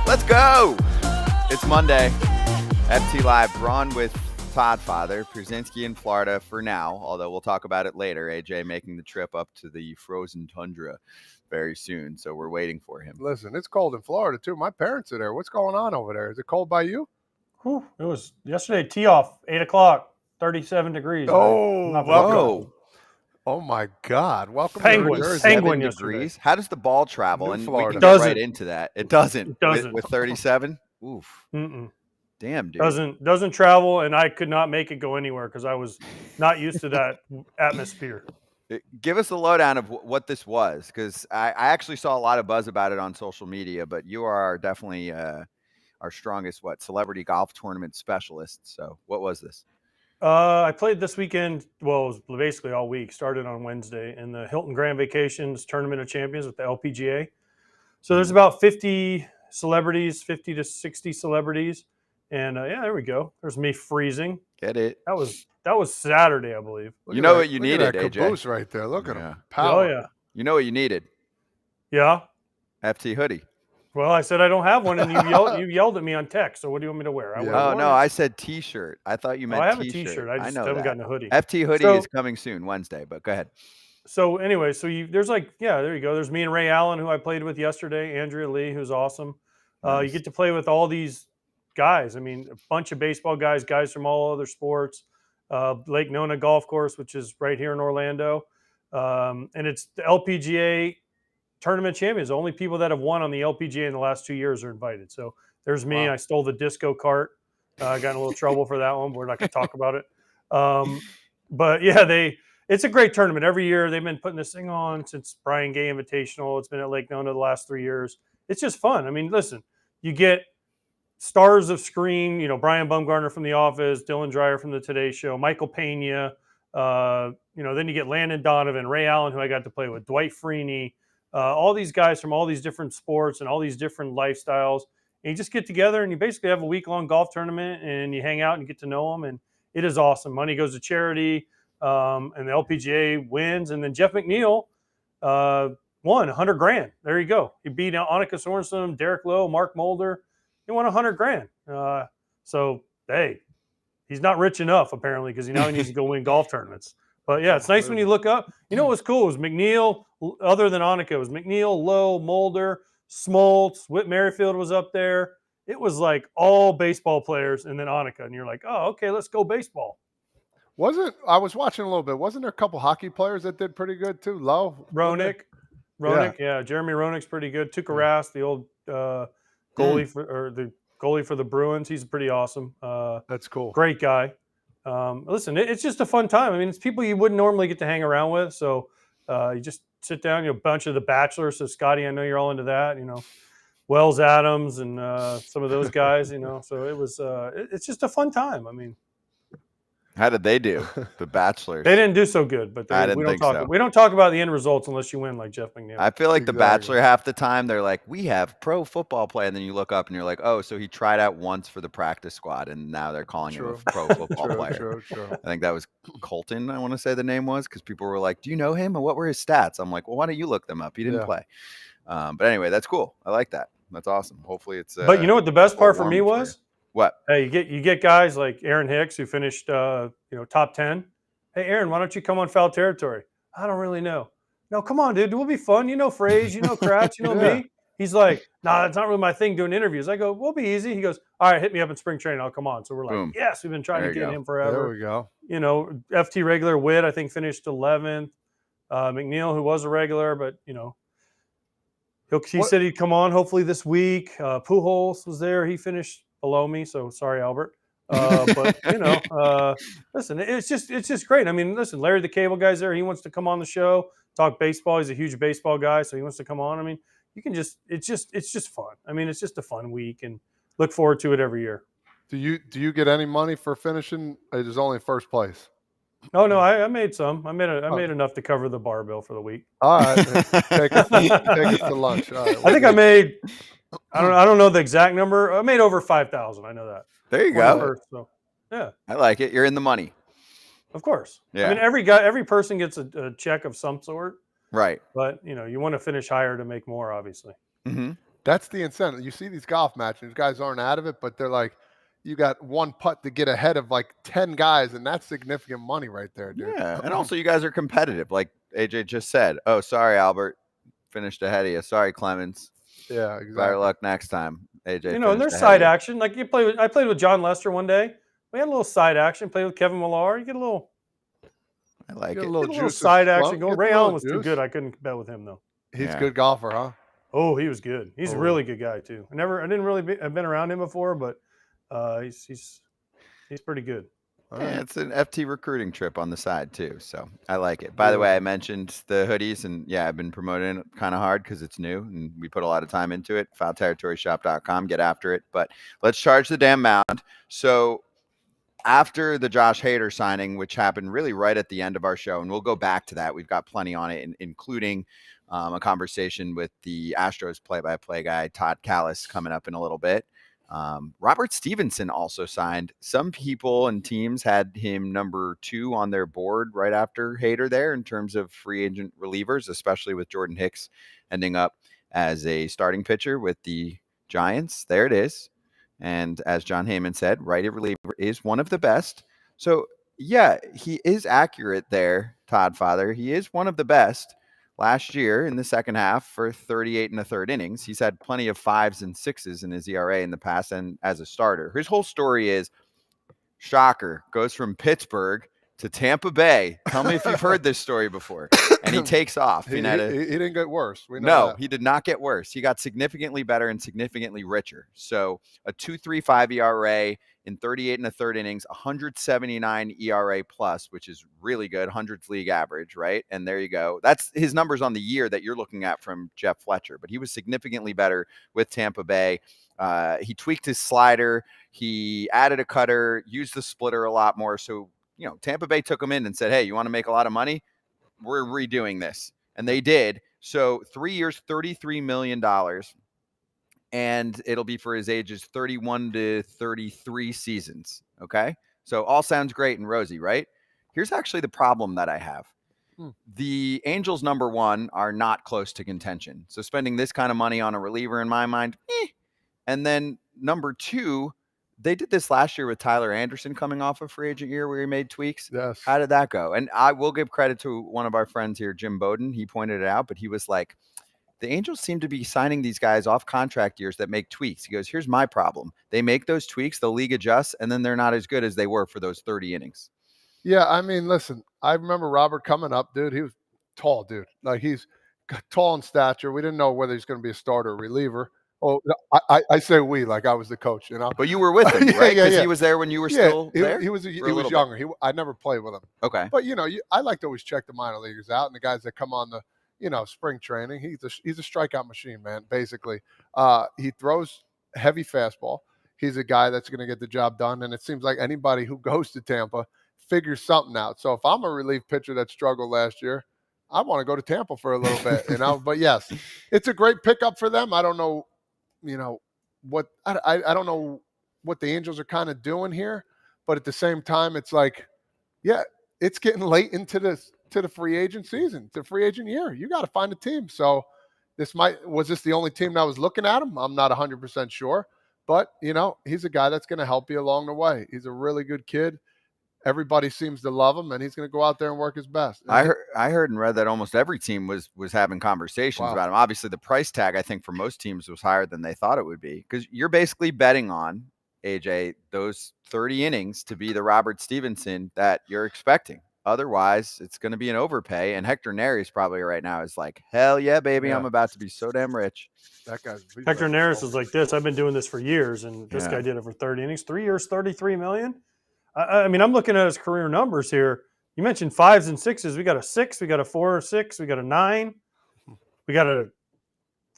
Let's go. It's Monday. FT Live. Braun with Todd Father. Pierzynski in Florida for now, although we'll talk about it later. AJ making the trip up to the frozen tundra very soon, so we're waiting for him. Listen, it's cold in Florida, too. My parents are there. What's going on over there? Is it cold by you? Whew, it was yesterday, tee off, 8 o'clock, 37 degrees. Whoa. Oh, my God. Welcome Penguin. to New Jersey. Penguin 7 yesterday. degrees. How does the ball travel? New And Florida. we can get Doesn't. right into that. It doesn't. It doesn't. With 37? Oof. Mm-mm. Damn, dude. Doesn't travel, and I could not make it go anywhere because I was not used to that atmosphere. Give us a lowdown of what this was, because I actually saw a lot of buzz about it on social media, but you are definitely our strongest, celebrity golf tournament specialist. So what was this? I played this weekend. Well, it was basically all week. Started on Wednesday in the Hilton Grand Vacations Tournament of Champions with the LPGA. So there's about 50 celebrities, 50 to 60 celebrities. And there we go. There's me freezing. Get it? That was Saturday, I believe. You know what you Look needed, at that AJ. caboose right there. Look at him. Oh, Power. yeah. You know what you needed? Yeah. FT hoodie. Well, I said I don't have one, and you yelled at me on text. So what do you want me to wear? Yeah. Oh, no, I said T-shirt. I thought you meant I have T-shirt. a T-shirt. I just know haven't that. gotten a hoodie. FT hoodie is coming soon, Wednesday, but go ahead. So anyway, there's there you go. There's me and Ray Allen, who I played with yesterday, Andrea Lee, who's awesome. Nice. You get to play with all these guys. I mean, a bunch of baseball guys from all other sports. Lake Nona Golf Course, which is right here in Orlando. And it's the LPGA Tournament Champions. The only people that have won on the LPGA in the last 2 years are invited. So there's me. Wow. I stole the disco cart. I got in a little trouble for that one. We're not going to talk about it. But yeah, it's a great tournament. Every year they've been putting this thing on since Brian Gay Invitational. It's been at Lake Nona the last 3 years. It's just fun. I mean, listen, you get stars of screen, Brian Bumgarner from The Office, Dylan Dreyer from the Today Show, Michael Pena, then you get Landon Donovan, Ray Allen, who I got to play with, Dwight Freeney, all these guys from all these different sports and all these different lifestyles. And you just get together and you basically have a week-long golf tournament and you hang out and get to know them. And it is awesome. Money goes to charity, and the LPGA wins. And then Jeff McNeil won $100,000. There you go. He beat Annika Sorensen, Derek Lowe, Mark Mulder. He won $100,000. So, hey, he's not rich enough, apparently, because now he needs to go win golf tournaments. But, yeah, it's nice when you look up. You know what was cool? It was McNeil, other than Annika, it was McNeil, Lowe, Mulder, Smoltz, Whit Merrifield was up there. It was like all baseball players and then Annika. And you're like, oh, okay, let's go baseball. I was watching a little bit. Wasn't there a couple hockey players that did pretty good, too? Lowe? Roenick, yeah. Jeremy Roenick's pretty good. Tuukka Rask, the old goalie for the Bruins. He's pretty awesome. That's cool. Great guy. Listen, it's just a fun time. I mean, it's people you wouldn't normally get to hang around with. So you just sit down, a bunch of the Bachelors. So Scotty, I know you're all into that, Wells Adams and some of those guys, so it was, it's just a fun time. I mean, how did they do, the Bachelors? They didn't do so good, but we don't talk about the end results unless you win, like Jeff McNeil. I feel like the Bachelor half the time they're like, we have pro football play, and then you look up and you're like, oh, so he tried out once for the practice squad, and now they're calling him a pro football player. True. I think that was Colton, I want to say the name was, because people were like, do you know him, and what were his stats? I'm like, well, why don't you look them up? He didn't play. But anyway, that's cool. I like that. That's awesome. Hopefully it's. But you know what the best part for me was? What? Hey, you get guys like Aaron Hicks who finished top 10. Hey Aaron, why don't you come on Foul Territory? I don't really know. No, come on, dude. It will be fun. Fraze, Kratz, me. He's like, nah, that's not really my thing doing interviews. I go, we'll be easy. He goes, all right, hit me up in spring training. I'll come on. So we're like, boom. Yes, we've been trying to get him forever. There we go. FT regular Witt, I think, finished 11th. McNeil, who was a regular, but he said he'd come on hopefully this week. Pujols was there. He finished below me, so sorry, Albert. But listen, it's just great. I mean, listen, Larry the Cable Guy's there. He wants to come on the show, talk baseball. He's a huge baseball guy, so he wants to come on. I mean, it's just fun. I mean, it's just a fun week, and look forward to it every year. Do you get any money for finishing? It is only first place. Oh no, I made some. I made enough to cover the bar bill for the week. All right, take it for lunch. All right, I think I made. I don't know the exact number. I made over 5,000. I know that. There you go. So, yeah, I like it. You're in the money. Of course. Yeah. I mean, every person gets a check of some sort. Right. But you want to finish higher to make more, obviously. Mm-hmm. That's the incentive. You see these golf matches, guys aren't out of it, but they're like, you got one putt to get ahead of like 10 guys, and that's significant money right there, dude. Yeah, and also you guys are competitive, like AJ just said. Oh, sorry, Albert, finished ahead of you. Sorry, Clemens. Yeah, exactly. Better luck next time, AJ. You know, and there's side action. Like I played with John Lester one day. We had a little side action. Played with Kevin Millar. You get a little. I like it. Get a little side action going. Ray Allen was too good. I couldn't bet with him though. He's a good golfer, huh? Oh, he was good. He's a really good guy too. I didn't really have been around him before, but he's pretty good. Yeah, it's an FT recruiting trip on the side too, so I like it. By the way, I mentioned the hoodies, and yeah, I've been promoting it kind of hard because it's new and we put a lot of time into it. FileTerritoryShop.com, get after it. But let's charge the damn mound. So after the Josh Hader signing, which happened really right at the end of our show, and we'll go back to that. We've got plenty on it, including a conversation with the Astros play-by-play guy, Todd Kalas, coming up in a little bit. Robert Stephenson also signed. Some people and teams had him number 2 on their board right after Hader there in terms of free agent relievers, especially with Jordan Hicks ending up as a starting pitcher with the Giants. There it is. And as John Heyman said, righty reliever is one of the best. So, yeah, he is accurate there, Todd Father. He is one of the best. Last year in the second half for 38 1/3 innings, he's had plenty of 5s and 6s in his ERA in the past and as a starter. His whole story is, shocker, goes from Pittsburgh to Tampa Bay. Tell me if you've heard this story before. And he takes off. He didn't get worse. He did not get worse. He got significantly better and significantly richer. So a 2.35 ERA in 38 1/3 innings, 179 ERA plus, which is really good, 100th league average, right? And there you go. That's his numbers on the year that you're looking at from Jeff Fletcher. But he was significantly better with Tampa Bay. He tweaked his slider. He added a cutter, used the splitter a lot more. So, Tampa Bay took him in and said, hey, you want to make a lot of money? We're redoing this. And they did. So 3 years, $33 million. And it'll be for his ages 31 to 33 seasons. Okay. So all sounds great and rosy, right? Here's actually the problem that I have. The Angels, number 1, are not close to contention. So spending this kind of money on a reliever, in my mind, And then number 2, they did this last year with Tyler Anderson coming off a free agent year where he made tweaks. Yes. How did that go? And I will give credit to one of our friends here, Jim Bowden. He pointed it out, but he was like, the Angels seem to be signing these guys off contract years that make tweaks. He goes, here's my problem. They make those tweaks, the league adjusts, and then they're not as good as they were for those 30 innings. Yeah, I mean, listen, I remember Robert coming up, dude. He was tall, dude. Like, he's tall in stature. We didn't know whether he's going to be a starter or reliever. Oh, I say we, like I was the coach, But you were with him, right? Because he was there when you were still there? He was younger. I never played with him. Okay. But, I like to always check the minor leaguers out and the guys that come on the, spring training. He's a strikeout machine, man, basically. He throws heavy fastball. He's a guy that's going to get the job done, and it seems like anybody who goes to Tampa figures something out. So if I'm a relief pitcher that struggled last year, I want to go to Tampa for a little bit, But, yes, it's a great pickup for them. I don't know. I don't know what the Angels are kind of doing here, but at the same time, it's like, yeah, it's getting late into the free agent season, the free agent year. You got to find a team. So was this the only team that was looking at him? I'm not 100% sure, but he's a guy that's going to help you along the way. He's a really good kid. Everybody seems to love him, and he's going to go out there and work his best. I heard and read that almost every team was having conversations about him. Obviously, the price tag, I think, for most teams was higher than they thought it would be, because you're basically betting on, AJ, those 30 innings to be the Robert Stephenson that you're expecting. Otherwise, it's going to be an overpay, and Hector Neris probably right now is like, hell yeah, baby, I'm about to be so damn rich. That guy's Hector Neris is like this. I've been doing this for years, and this guy did it for 30 innings, 3 years, $33 million. I mean, I'm looking at his career numbers here. You mentioned 5s and 6s. We got a 6, we got a 4-6, we got a 9, we got a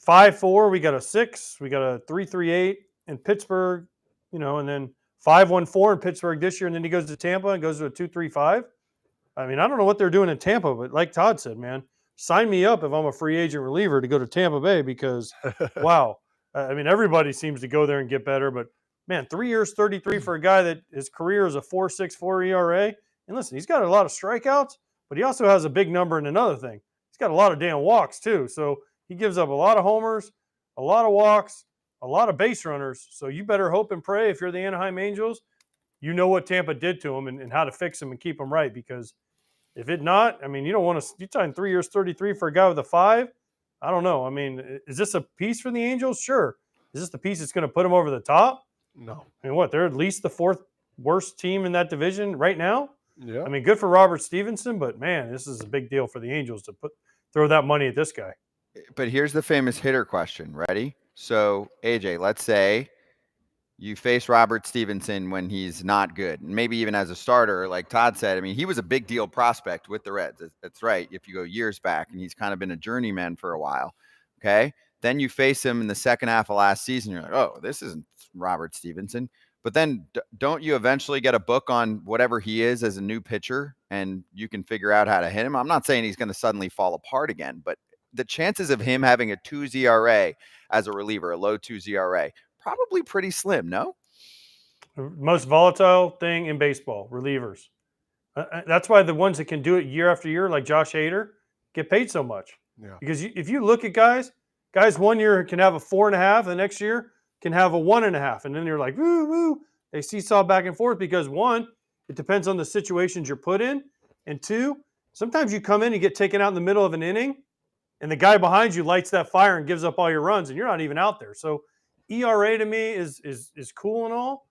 5-4, we got a 6, we got a 3-3-8 in Pittsburgh, and then 5-1-4 in Pittsburgh this year, and then he goes to Tampa and goes to a 2-3-5. I mean, I don't know what they're doing in Tampa, but like Todd said, man, sign me up if I'm a free agent reliever to go to Tampa Bay, because, wow. I mean, everybody seems to go there and get better, but man, 3 years, 33 for a guy that his career is a 4.64 ERA. And listen, he's got a lot of strikeouts, but he also has a big number in another thing. He's got a lot of damn walks too. So he gives up a lot of homers, a lot of walks, a lot of base runners. So you better hope and pray if you're the Anaheim Angels, you know what Tampa did to them and how to fix them and keep them right. Because if it not, I mean, you don't want to. You sign 3 years, 33 for a guy with a 5. I don't know. I mean, is this a piece for the Angels? Sure. Is this the piece that's going to put them over the top? No. I mean, what? They're at least the 4th worst team in that division right now. Yeah. I mean, good for Robert Stephenson, but man, this is a big deal for the Angels to throw that money at this guy. But here's the famous hitter question. Ready? So, AJ, let's say you face Robert Stephenson when he's not good, and maybe even as a starter, like Todd said. I mean, he was a big deal prospect with the Reds. That's right. If you go years back, and he's kind of been a journeyman for a while. Okay. Then you face him in the second half of last season. You're like, oh, this isn't Robert Stephenson. But then don't you eventually get a book on whatever he is as a new pitcher, and you can figure out how to hit him? I'm not saying he's going to suddenly fall apart again, but the chances of him having a 2 ZRA as a reliever, a low 2 ZRA, probably pretty slim, no? Most volatile thing in baseball, relievers. That's why the ones that can do it year after year, like Josh Hader, get paid so much. Yeah. Because if you look at guys 1 year can have a 4.5, the next year can have a 1.5, and then you're like, woo, woo. They seesaw back and forth because 1, it depends on the situations you're put in, and 2, sometimes you come in and get taken out in the middle of an inning, and the guy behind you lights that fire and gives up all your runs, and you're not even out there. So ERA to me is cool and all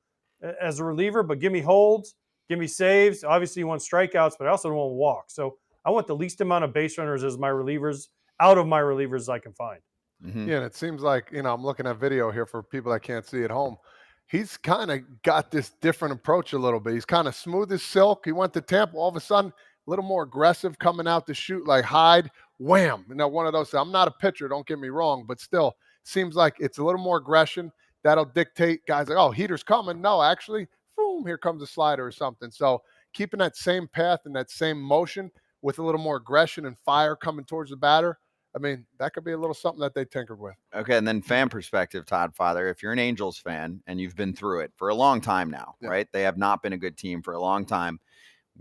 as a reliever, but give me holds, give me saves. Obviously, you want strikeouts, but I also don't want walks. So I want the least amount of base runners as my relievers, out of my relievers I can find. Mm-hmm. Yeah, and it seems like, I'm looking at video here for people that can't see at home. He's kind of got this different approach a little bit. He's kind of smooth as silk. He went to Tampa, all of a sudden, a little more aggressive coming out to shoot like Hyde, wham. One of those, I'm not a pitcher, don't get me wrong, but still seems like it's a little more aggression. That'll dictate guys like, oh, heater's coming. No, actually, boom, here comes a slider or something. So keeping that same path and that same motion with a little more aggression and fire coming towards the batter, I mean, that could be a little something that they tinkered with. Okay, and then fan perspective, Todd Father, if you're an Angels fan and you've been through it for a long time now, right? They have not been a good team for a long time.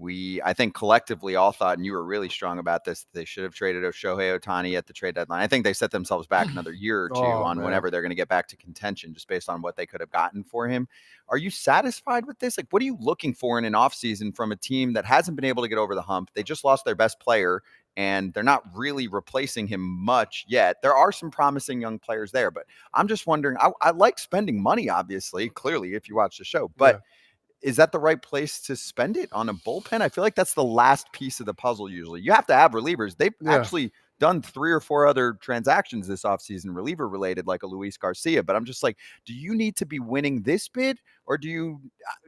I think collectively all thought, and you were really strong about this, they should have traded Shohei Ohtani at the trade deadline. I think they set themselves back another year or two whenever they're going to get back to contention, just based on what they could have gotten for him. Are you satisfied with this? Like, what are you looking for in an offseason from a team that hasn't been able to get over the hump? They just lost their best player, and they're not really replacing him much yet. There are some promising young players there, but I'm just wondering, I like spending money, obviously, clearly, if you watch the show, but is that the right place to spend it on a bullpen? I feel like that's the last piece of the puzzle usually. You have to have relievers. They've actually done 3 or 4 other transactions this offseason, reliever related, like a Luis Garcia. But I'm just like, do you need to be winning this bid, or do you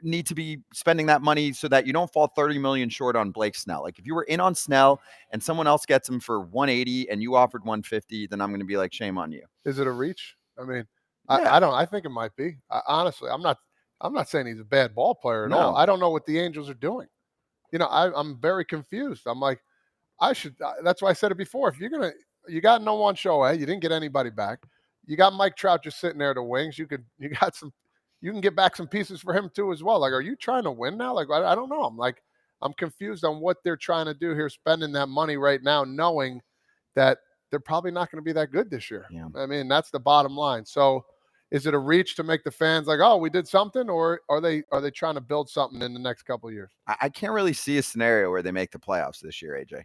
need to be spending that money so that you don't fall 30 million short on Blake Snell? Like, if you were in on Snell and someone else gets him for 180 and you offered 150, then I'm going to be like, shame on you. Is it a reach? I mean, I think it might be. Honestly, I'm not saying he's a bad ball player at all. I don't know what the Angels are doing. I'm very confused. I'm like, that's why I said it before. If you got no one Shohei, you didn't get anybody back. You got Mike Trout just sitting there at the wings. You can get back some pieces for him too as well. Like, are you trying to win now? Like, I don't know. I'm confused on what they're trying to do here, spending that money right now, knowing that they're probably not going to be that good this year. Yeah. I mean, that's the bottom line. So is it a reach to make the fans like, oh, we did something, or are they trying to build something in the next couple of years? I can't really see a scenario where they make the playoffs this year, AJ.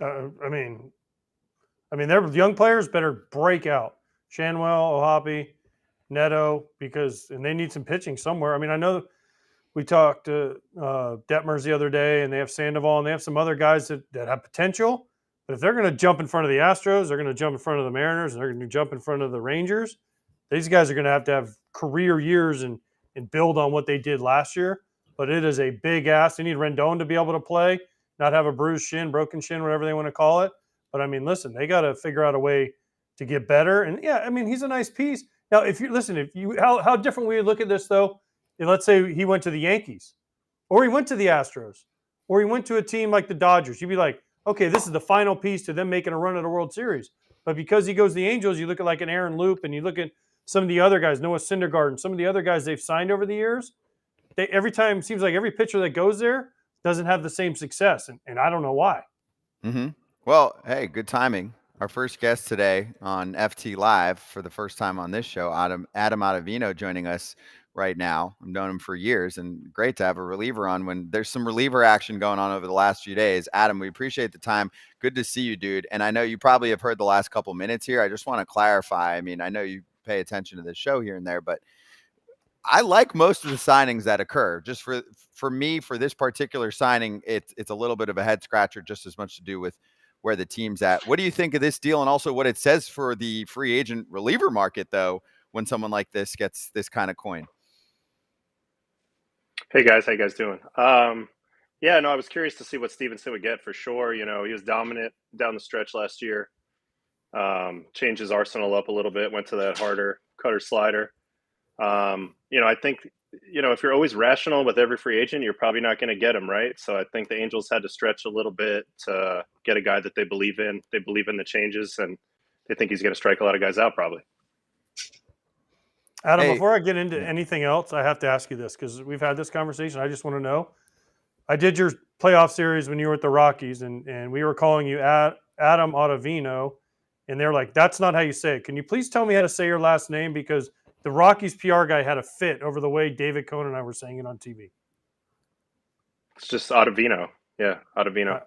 I mean, their young players better break out. Shanwell, Ohapi, Neto, and they need some pitching somewhere. I mean, I know we talked to Detmers the other day, and they have Sandoval, and they have some other guys that have potential. But if they're going to jump in front of the Astros, they're going to jump in front of the Mariners, and they're going to jump in front of the Rangers, these guys are going to have career years and build on what they did last year. But it is a big ask. They need Rendon to be able to play, not have a bruised shin, broken shin, whatever they want to call it. But, I mean, listen, they got to figure out a way to get better. And, yeah, I mean, he's a nice piece. Now, how different we look at this, though, let's say he went to the Yankees, or he went to the Astros, or he went to a team like the Dodgers. You'd be like, okay, this is the final piece to them making a run at a World Series. But because he goes to the Angels, you look at like an Aaron Loop, and you look at some of the other guys, Noah Syndergaard, some of the other guys they've signed over the years, every time, seems like every pitcher that goes there doesn't have the same success, and I don't know why. Mm-hmm. Well, hey, good timing. Our first guest today on FT Live for the first time on this show, Adam Ottovino, joining us right now. I've known him for years, and great to have a reliever on when there's some reliever action going on over the last few days. Adam, we appreciate the time. Good to see you, dude. And I know you probably have heard the last couple minutes here. I just want to clarify. I mean, I know you pay attention to the show here and there, but I like most of the signings that occur. Just for me, for this particular signing, it's a little bit of a head scratcher, just as much to do with where the team's at. What do you think of this deal, and also what it says for the free agent reliever market, though, when someone like this gets this kind of coin? Hey guys, how you guys doing? Yeah, no, I was curious to see what Stephenson would get for sure. You know, he was dominant down the stretch last year. Changed his arsenal up a little bit, went to that harder cutter slider. I think, if you're always rational with every free agent, you're probably not going to get him, right? So I think the Angels had to stretch a little bit to get a guy that they believe in. They believe in the changes, and they think he's going to strike a lot of guys out probably. Adam, before I get into anything else, I have to ask you this because we've had this conversation. I just want to know. I did your playoff series when you were at the Rockies, and we were calling you Adam Ottovino, and they're like, that's not how you say it. Can you please tell me how to say your last name? Because the Rockies PR guy had a fit over the way David Cohn and I were saying it on TV. It's just Ottavino. Yeah, Ottavino.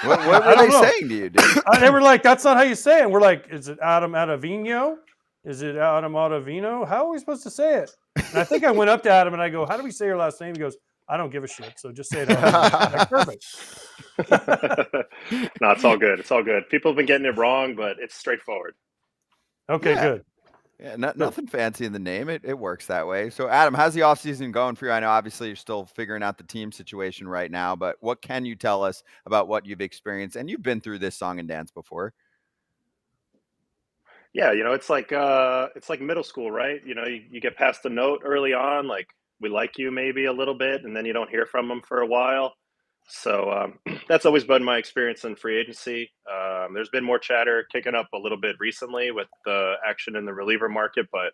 What were they saying to you, dude? They were like, that's not how you say it. And we're like, is it Adam Ottovino? Is it Adam Ottovino? How are we supposed to say it? And I think I went up to Adam and I go, how do we say your last name? He goes, I don't give a shit. So just say it. Like, perfect. No, it's all good. It's all good. People have been getting it wrong, but it's straightforward. Okay, good. Yeah, nothing fancy in the name. It works that way. So, Adam, how's the offseason going for you? I know obviously you're still figuring out the team situation right now, but what can you tell us about what you've experienced? And you've been through this song and dance before. Yeah, it's like middle school, right? You get past the note early on, like we like you maybe a little bit, and then you don't hear from them for a while. So that's always been my experience in free agency. There's been more chatter kicking up a little bit recently with the action in the reliever market, but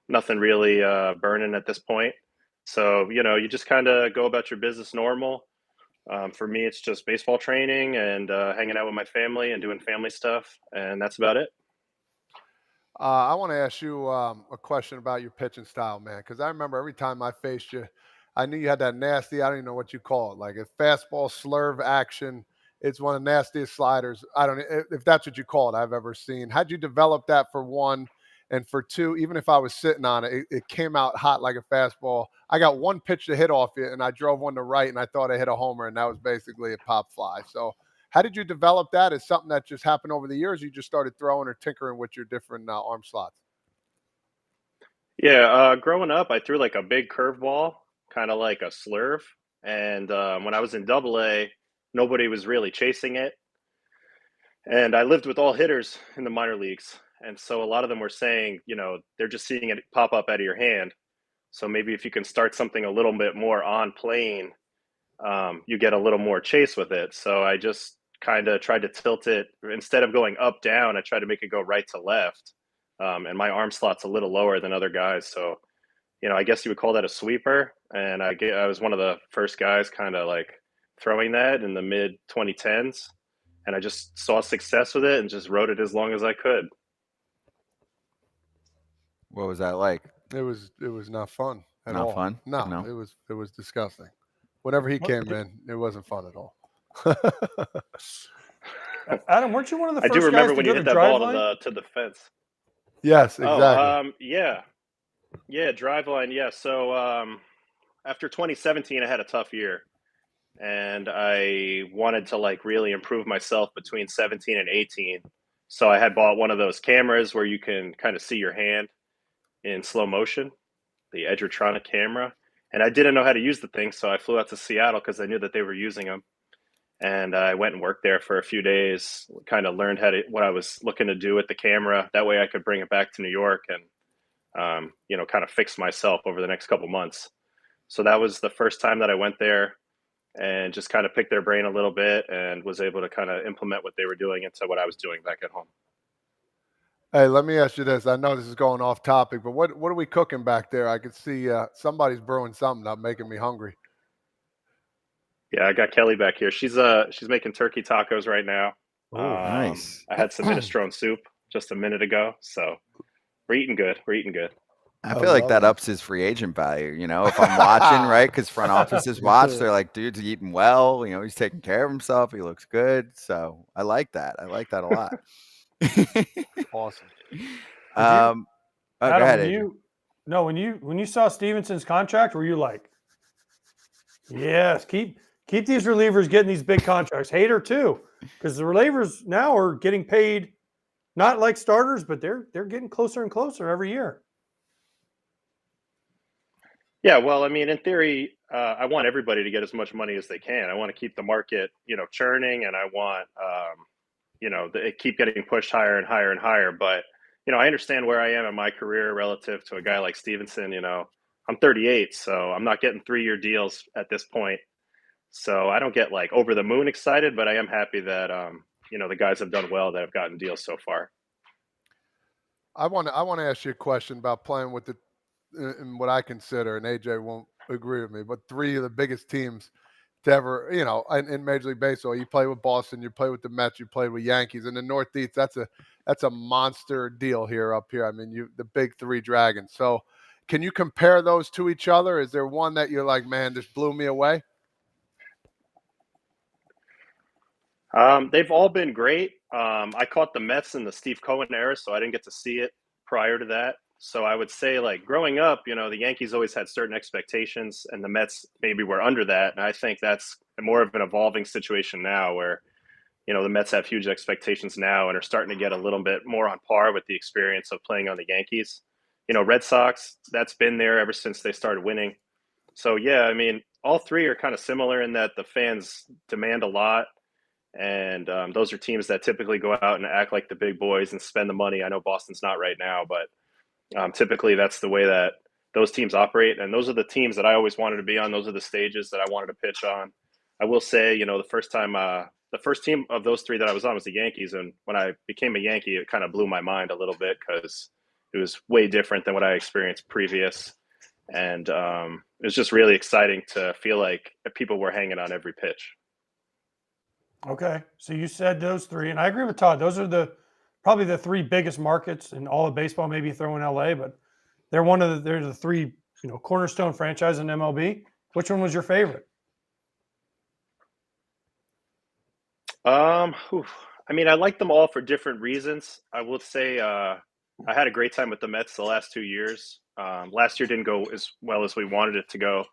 nothing really burning at this point. So, you just kind of go about your business normal. For me, it's just baseball training and hanging out with my family and doing family stuff, and that's about it. I want to ask you a question about your pitching style, man, because I remember every time I faced you, I knew you had that nasty, I don't even know what you call it, like a fastball slurve action. It's one of the nastiest sliders. I don't know if that's what you call it I've ever seen. How'd you develop that, for one? And for two, even if I was sitting on it, it came out hot like a fastball. I got one pitch to hit off it, and I drove one to right, and I thought I hit a homer, and that was basically a pop fly. So how did you develop that? Is something that just happened over the years? You just started throwing or tinkering with your different arm slots? Yeah, growing up, I threw like a big curveball, kind of like a slurve. And when I was in AA, nobody was really chasing it. And I lived with all hitters in the minor leagues. And so a lot of them were saying, they're just seeing it pop up out of your hand. So maybe if you can start something a little bit more on plane, you get a little more chase with it. So I just kind of tried to tilt it. Instead of going up, down, I tried to make it go right to left. And my arm slot's a little lower than other guys. So, I guess you would call that a sweeper. And I was one of the first guys kind of like throwing that in the mid 2010s. And I just saw success with it and just rode it as long as I could. What was that like? It was not fun at all. Not fun? No, it was disgusting. Whenever he came in, it wasn't fun at all. Adam, weren't you one of the first I do remember guys when to you go hit to that ball Driveline? to the fence. Yes, exactly. Yeah, Driveline. Yeah. So after 2017, I had a tough year, and I wanted to like really improve myself between 17 and 18. So I had bought one of those cameras where you can kind of see your hand in slow motion, the Edgertronic camera. And I didn't know how to use the thing, so I flew out to Seattle because I knew that they were using them. And I went and worked there for a few days, kind of learned what I was looking to do with the camera. That way I could bring it back to New York and, kind of fix myself over the next couple months. So that was the first time that I went there and just kind of picked their brain a little bit and was able to kind of implement what they were doing into what I was doing back at home. Hey, let me ask you this. I know this is going off topic, but what are we cooking back there? I could see somebody's brewing something up, making me hungry. Yeah, I got Kelly back here. She's making turkey tacos right now. Oh, nice. I had some minestrone soup just a minute ago, so we're eating good. We're eating good. I feel like love that it. ups his free agent value. If I'm watching, right? Because front offices watch, they're like, dude's eating well. He's taking care of himself. He looks good. So I like that. I like that a lot. Awesome. Oh, go Adam, ahead, when Adrian. you saw Stevenson's contract, were you like, yes, keep these relievers getting these big contracts? Hater too, because the relievers now are getting paid not like starters, but they're getting closer and closer every year. Yeah, well, I mean, in theory, I want everybody to get as much money as they can. I want to keep the market, churning, and I want, keep getting pushed higher and higher and higher. But, I understand where I am in my career relative to a guy like Stevenson. I'm 38, so I'm not getting 3-year deals at this point. So I don't get like over the moon excited, but I am happy that, the guys have done well that have gotten deals so far. I want to ask you a question about playing with in what I consider, and AJ won't agree with me, but 3 of the biggest teams to ever, in Major League Baseball. You play with Boston, you play with the Mets, you play with Yankees. In the Northeast, that's a monster deal up here. I mean, the big 3 dragons. So can you compare those to each other? Is there one that you're like, man, this blew me away? They've all been great. I caught the Mets in the Steve Cohen era, so I didn't get to see it prior to that. So I would say, like, growing up, the Yankees always had certain expectations, and the Mets maybe were under that. And I think that's more of an evolving situation now where, the Mets have huge expectations now and are starting to get a little bit more on par with the experience of playing on the Yankees. Red Sox, that's been there ever since they started winning. So, yeah, I mean, all 3 are kind of similar in that the fans demand a lot. And those are teams that typically go out and act like the big boys and spend the money. I know Boston's not right now, but typically that's the way that those teams operate. And those are the teams that I always wanted to be on. Those are the stages that I wanted to pitch on. I will say, the first team of those 3 that I was on was the Yankees. And when I became a Yankee, it kind of blew my mind a little bit because it was way different than what I experienced previous. And it was just really exciting to feel like people were hanging on every pitch. Okay, so you said those 3, and I agree with Todd. Those are probably the 3 biggest markets in all of baseball. Maybe throw in LA, but they're the 3 cornerstone franchise in MLB. Which one was your favorite? I mean, I like them all for different reasons. I will say I had a great time with the Mets the last 2 years. Last year didn't go as well as we wanted it to go.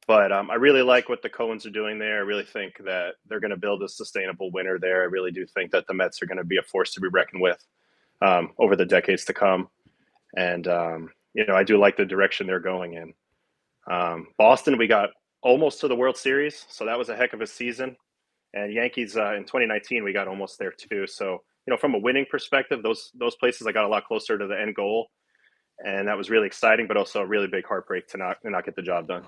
But I really like what the Coens are doing there. I really think that they're going to build a sustainable winner there. I really do think that the Mets are going to be a force to be reckoned with over the decades to come. And, I do like the direction they're going in. Boston, we got almost to the World Series, so that was a heck of a season. And Yankees in 2019, we got almost there too. So, from a winning perspective, those places I got a lot closer to the end goal. And that was really exciting, but also a really big heartbreak to not get the job done.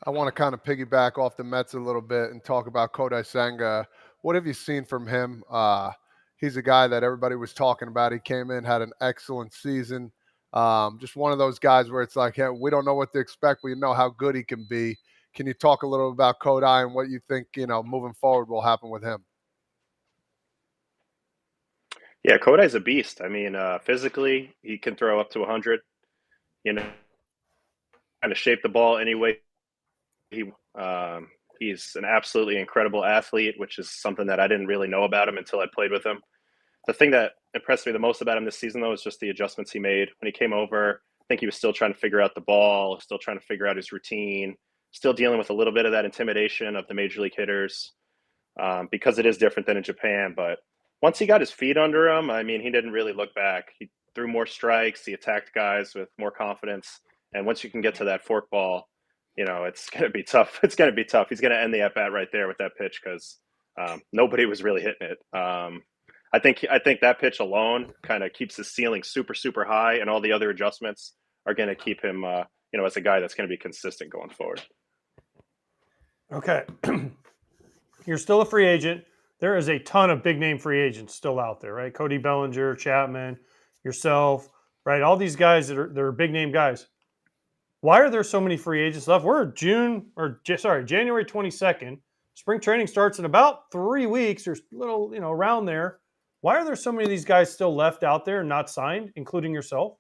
I want to kind of piggyback off the Mets a little bit and talk about Kodai Senga. What have you seen from him? He's a guy that everybody was talking about. He came in, had an excellent season. Just one of those guys where it's like, hey, we don't know what to expect. We know how good he can be. Can you talk a little about Kodai and what you think, moving forward will happen with him? Yeah, Kodai's a beast. I mean, physically, he can throw up to 100. Kind of shape the ball any way he's an absolutely incredible athlete, which is something that I didn't really know about him until I played with him. The thing that impressed me the most about him this season, though, is just the adjustments he made when he came over. I think he was still trying to figure out the ball, still trying to figure out his routine, still dealing with a little bit of that intimidation of the major league hitters because it is different than in Japan. But once he got his feet under him, I mean, he didn't really look back. He threw more strikes. He attacked guys with more confidence. And once you can get to that fork ball, it's going to be tough. It's going to be tough. He's going to end the at-bat right there with that pitch because nobody was really hitting it. I think that pitch alone kind of keeps his ceiling super, super high, and all the other adjustments are going to keep him, as a guy that's going to be consistent going forward. Okay. You're still a free agent. There is a ton of big-name free agents still out there, right? Cody Bellinger, Chapman, yourself, right? All these guys that are big-name guys. Why are there so many free agents left? We're January 22nd. Spring training starts in about 3 weeks or a little, around there. Why are there so many of these guys still left out there and not signed, including yourself?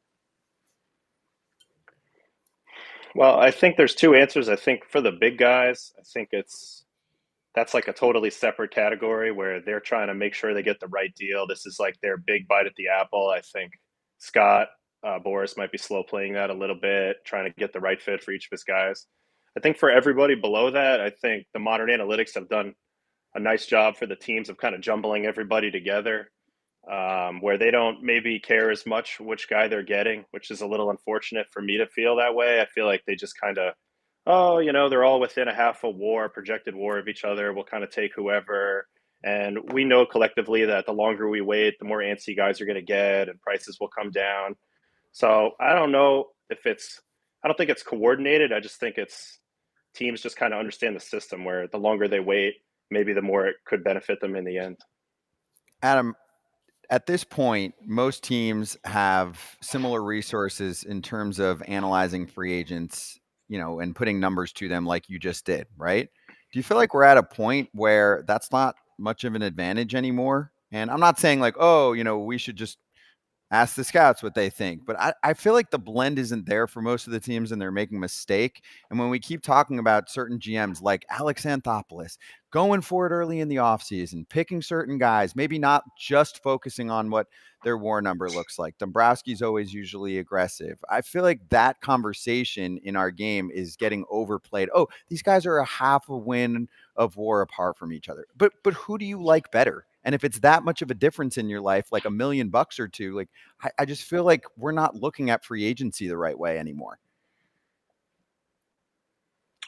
Well, I think there's two answers. I think for the big guys, I think that's like a totally separate category where they're trying to make sure they get the right deal. This is like their big bite at the apple. I think Scott Boras might be slow playing that a little bit, trying to get the right fit for each of his guys. I think for everybody below that, I think the modern analytics have done a nice job for the teams of kind of jumbling everybody together, where they don't maybe care as much which guy they're getting, which is a little unfortunate for me to feel that way. I feel like they just kind of, they're all within a half a war, projected war of each other. We'll kind of take whoever. And we know collectively that the longer we wait, the more antsy guys are going to get and prices will come down. So I don't know I don't think it's coordinated. I just think it's teams just kind of understand the system where the longer they wait, maybe the more it could benefit them in the end. Adam, at this point, most teams have similar resources in terms of analyzing free agents, and putting numbers to them like you just did, right? Do you feel like we're at a point where that's not much of an advantage anymore? And I'm not saying like, we should just ask the scouts what they think. But I feel like the blend isn't there for most of the teams and they're making a mistake. And when we keep talking about certain GMs like Alex Anthopoulos going for it early in the offseason, picking certain guys, maybe not just focusing on what their WAR number looks like. Dombrowski's always usually aggressive. I feel like that conversation in our game is getting overplayed. Oh, these guys are a half a win of WAR apart from each other. But who do you like better? And if it's that much of a difference in your life, like $1 million or two, like I just feel like we're not looking at free agency the right way anymore.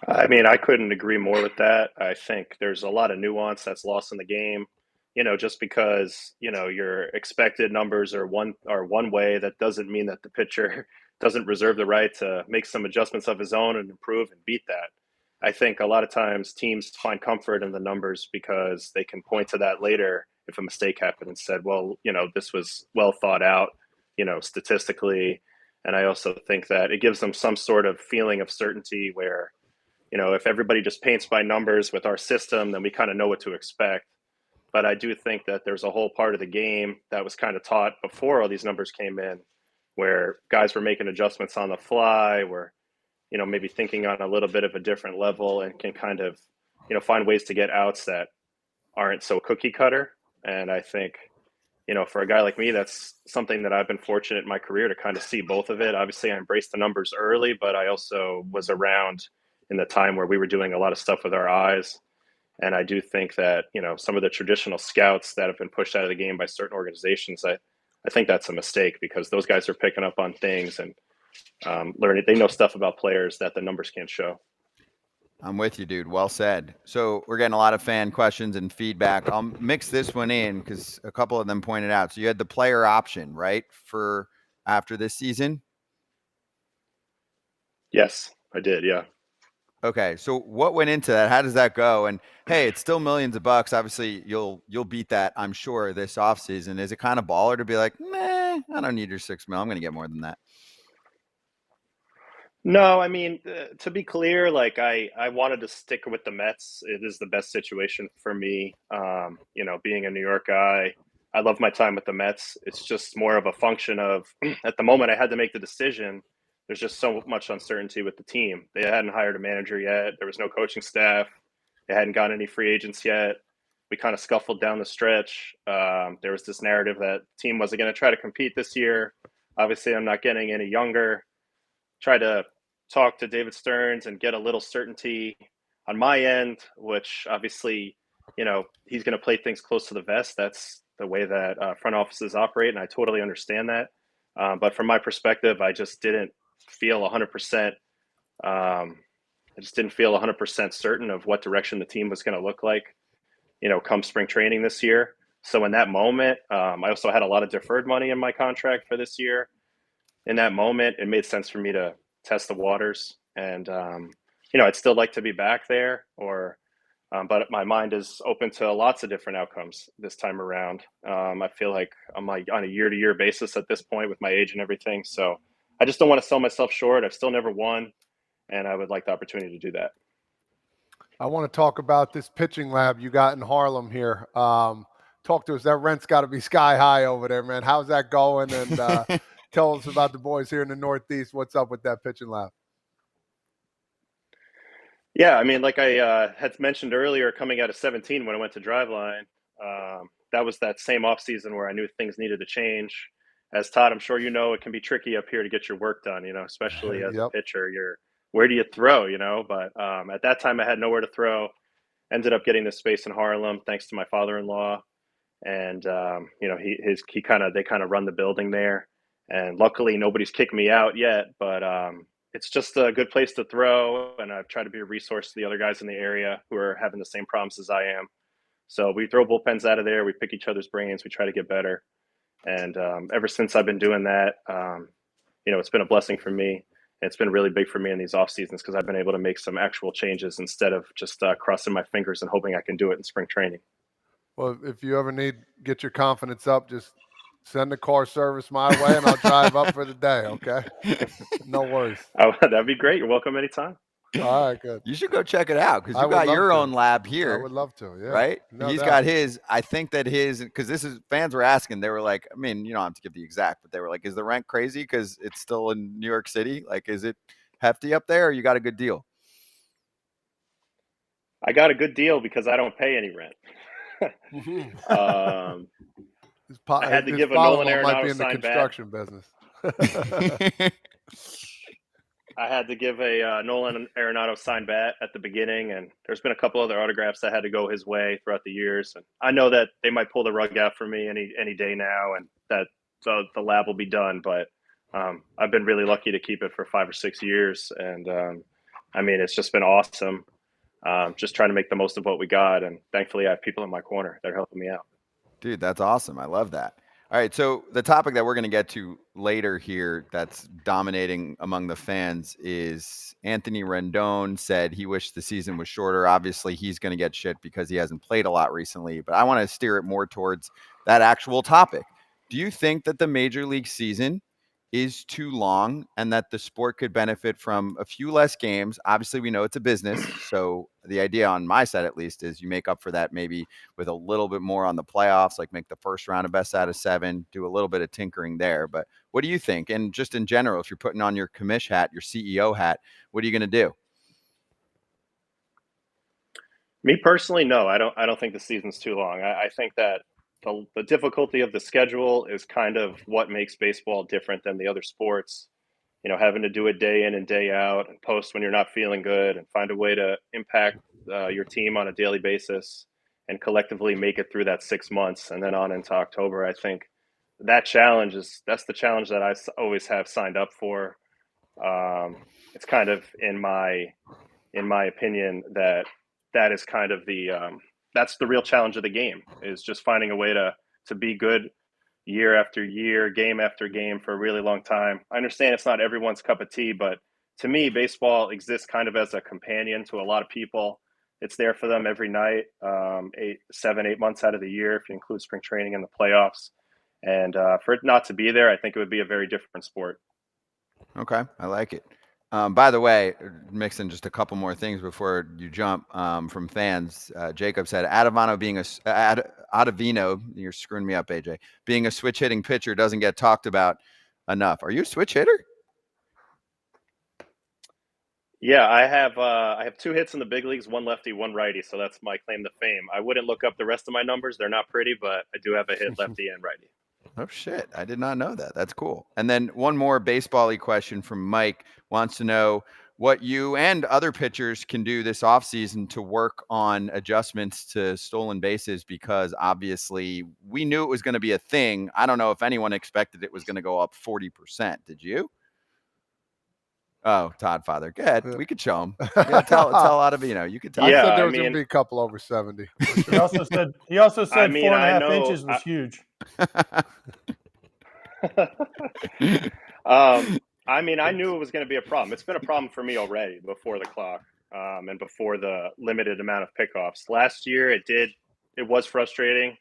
I mean, I couldn't agree more with that. I think there's a lot of nuance that's lost in the game. Just because, your expected numbers are one way, that doesn't mean that the pitcher doesn't reserve the right to make some adjustments of his own and improve and beat that. I think a lot of times teams find comfort in the numbers because they can point to that later if a mistake happened and said, well, this was well thought out, statistically. And I also think that it gives them some sort of feeling of certainty where, if everybody just paints by numbers with our system, then we kind of know what to expect. But I do think that there's a whole part of the game that was kind of taught before all these numbers came in, where guys were making adjustments on the fly, where maybe thinking on a little bit of a different level and can kind of, find ways to get outs that aren't so cookie cutter. And I think, for a guy like me, that's something that I've been fortunate in my career to kind of see both of it. Obviously, I embraced the numbers early, but I also was around in the time where we were doing a lot of stuff with our eyes. And I do think that, some of the traditional scouts that have been pushed out of the game by certain organizations, I think that's a mistake because those guys are picking up on things and learning. They know stuff about players that the numbers can't show. I'm with you, dude. Well said. So we're getting a lot of fan questions and feedback. I'll mix this one in because a couple of them pointed out. So you had the player option, right, for after this season? Yes, I did. Yeah. Okay. So what went into that? How does that go? And hey, it's still millions of bucks. Obviously, you'll beat that, I'm sure, this offseason. Is it kind of baller to be like, I don't need your $6 million. I'm going to get more than that? No, I mean, to be clear, like I wanted to stick with the Mets. It is the best situation for me. Being a New York guy, I love my time with the Mets. It's just more of a function of at the moment I had to make the decision. There's just so much uncertainty with the team. They hadn't hired a manager yet. There was no coaching staff. They hadn't gotten any free agents yet. We kind of scuffled down the stretch. There was this narrative that the team wasn't going to try to compete this year. Obviously, I'm not getting any younger. Try to talk to David Stearns and get a little certainty on my end, which obviously, he's going to play things close to the vest. That's the way that front offices operate, and I totally understand that. But from my perspective, I just didn't feel 100%. I just didn't feel 100% certain of what direction the team was going to look like, come spring training this year. So in that moment, I also had a lot of deferred money in my contract for this year. In that moment, it made sense for me to test the waters. And, I'd still like to be back there but my mind is open to lots of different outcomes this time around. I feel like I'm like on a year-to-year basis at this point with my age and everything. So I just don't want to sell myself short. I've still never won, and I would like the opportunity to do that. I want to talk about this pitching lab you got in Harlem here. Talk to us. That rent's got to be sky high over there, man. How's that going? And tell us about the boys here in the Northeast. What's up with that pitching lab? Yeah, I mean, like I had mentioned earlier, coming out of 17 when I went to Driveline, that was that same offseason where I knew things needed to change. As Todd, I'm sure you know, it can be tricky up here to get your work done, especially as a pitcher. Where do you throw, But at that time, I had nowhere to throw. Ended up getting this space in Harlem thanks to my father-in-law. And, they kind of run the building there. And luckily, nobody's kicked me out yet, but it's just a good place to throw, and I've tried to be a resource to the other guys in the area who are having the same problems as I am. So we throw bullpens out of there. We pick each other's brains. We try to get better. And ever since I've been doing that, it's been a blessing for me. It's been really big for me in these off seasons because I've been able to make some actual changes instead of just crossing my fingers and hoping I can do it in spring training. Well, if you ever get your confidence up, just send the car service my way and I'll drive up for the day, okay? No worries. Oh, that'd be great. You're welcome anytime. All right, good. You should go check it out because you got your own lab here. I would love to, yeah. Right? No He's doubt. got his. I think that because fans were asking, they were like, I mean, you don't have to give the exact, but they were like, is the rent crazy because it's still in New York City? Like, is it hefty up there or you got a good deal? I got a good deal because I don't pay any rent. I had to give a Nolan Arenado signed construction business. I had to give a Nolan Arenado signed bat at the beginning, and there's been a couple other autographs that had to go his way throughout the years. And I know that they might pull the rug out for me any day now, and that the lab will be done. But I've been really lucky to keep it for 5 or 6 years, and I mean, it's just been awesome. Just trying to make the most of what we got, and thankfully I have people in my corner that are helping me out. Dude, that's awesome. I love that. All right, so the topic that we're going to get to later here that's dominating among the fans is Anthony Rendon said he wished the season was shorter. Obviously, he's going to get shit because he hasn't played a lot recently, but I want to steer it more towards that actual topic. Do you think that the Major League season is too long and that the sport could benefit from a few less games? Obviously, we know it's a business, so the idea on my side at least is you make up for that maybe with a little bit more on the playoffs, like make the first round a best out of 7, do a little bit of tinkering there. But what do you think? And just in general, if you're putting on your commish hat, your CEO hat, what are you going to do? Me personally, no, I don't think the season's too long. I think that the difficulty of the schedule is kind of what makes baseball different than the other sports. Having to do it day in and day out and post when you're not feeling good and find a way to impact your team on a daily basis and collectively make it through that 6 months and then on into October. I think that's the challenge that I always have signed up for. It's kind of in my opinion that is kind of that's the real challenge of the game, is just finding a way to be good year after year, game after game for a really long time. I understand it's not everyone's cup of tea, but to me, baseball exists kind of as a companion to a lot of people. It's there for them every night, 7, 8 months out of the year, if you include spring training and the playoffs. And for it not to be there, I think it would be a very different sport. Okay, I like it. By the way, mixing just a couple more things before you jump from fans. Jacob said, Ottavino, you're screwing me up, AJ, being a switch hitting pitcher doesn't get talked about enough. Are you a switch hitter? Yeah, I have 2 hits in the big leagues, 1 lefty, 1 righty. So that's my claim to fame. I wouldn't look up the rest of my numbers. They're not pretty, but I do have a hit lefty and righty. Oh, shit. I did not know that. That's cool. And then one more baseball-y question from Mike. Wants to know what you and other pitchers can do this offseason to work on adjustments to stolen bases, because obviously we knew it was going to be a thing. I don't know if anyone expected it was going to go up 40%. Did you? Oh, Todd Father. Go ahead. We could show him. Yeah, tell Ottavino. You could tell. I said there was going to be a couple over 70. He also said 4.5 inches was huge. I mean, I knew it was going to be a problem. It's been a problem for me already before the clock and before the limited amount of pickoffs. Last year, it was frustrating.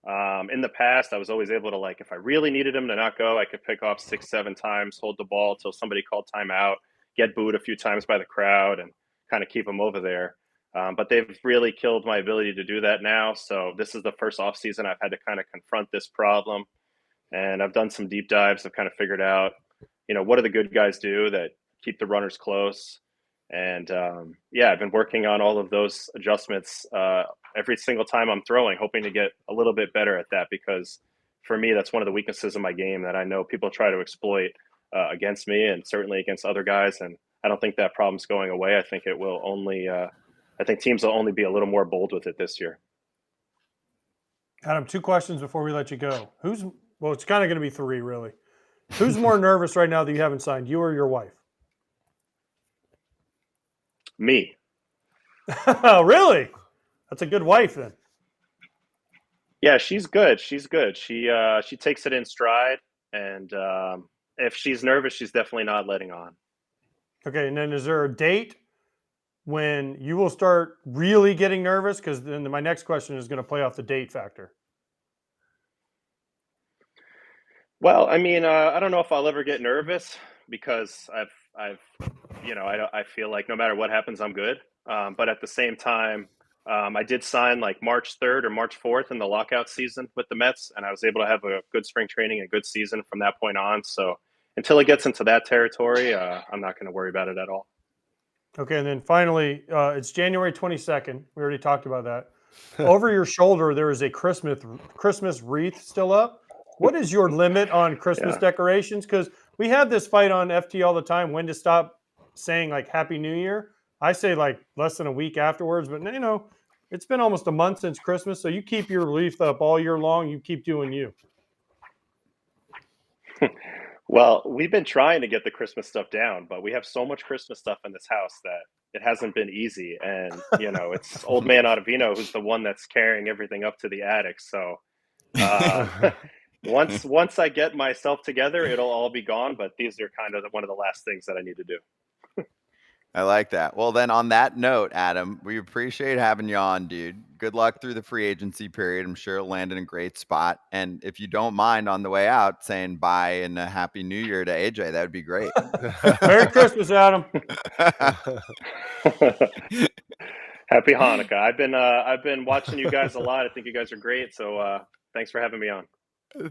In the past, I was always able to, like, if I really needed him to not go, I could pick off 6, 7 times, hold the ball till somebody called timeout, get booed a few times by the crowd, and kind of keep him over there. But they've really killed my ability to do that now. So this is the first off season I've had to kind of confront this problem. And I've done some deep dives. I've kind of figured out, what do the good guys do that keep the runners close? And I've been working on all of those adjustments every single time I'm throwing, hoping to get a little bit better at that, because for me, that's one of the weaknesses of my game that I know people try to exploit against me and certainly against other guys. And I don't think that problem's going away. I think it will only, I think teams will only be a little more bold with it this year. Adam, 2 questions before we let you go. Well, it's kind of going to be 3, really. Who's more nervous right now that you haven't signed, you or your wife? Me. Really? That's a good wife then. Yeah, she's good. She's good. She takes it in stride, and if she's nervous, she's definitely not letting on. Okay, and then is there a date when you will start really getting nervous? Because then my next question is going to play off the date factor. Well, I mean, I don't know if I'll ever get nervous, because I feel like no matter what happens, I'm good. But at the same time, I did sign like March 3rd or March 4th in the lockout season with the Mets, and I was able to have a good spring training, a good season from that point on. So until it gets into that territory, I'm not going to worry about it at all. Okay, and then finally, it's January 22nd. We already talked about that. Over your shoulder, there is a Christmas wreath still up. What is your limit on Christmas decorations? Because we have this fight on FT all the time, when to stop saying like Happy New Year. I say like less than a week afterwards, but it's been almost a month since Christmas. So you keep your wreath up all year long. You keep doing you. Well, we've been trying to get the Christmas stuff down, but we have so much Christmas stuff in this house that it hasn't been easy. And, it's old man Ottavino who's the one that's carrying everything up to the attic. So once I get myself together, it'll all be gone. But these are kind of one of the last things that I need to do. I like that. Well, then on that note, Adam, we appreciate having you on, dude. Good luck through the free agency period. I'm sure it'll land in a great spot. And if you don't mind on the way out saying bye and a Happy New Year to AJ, that would be great. Merry Christmas, Adam. Happy Hanukkah. I've been watching you guys a lot. I think you guys are great. So thanks for having me on.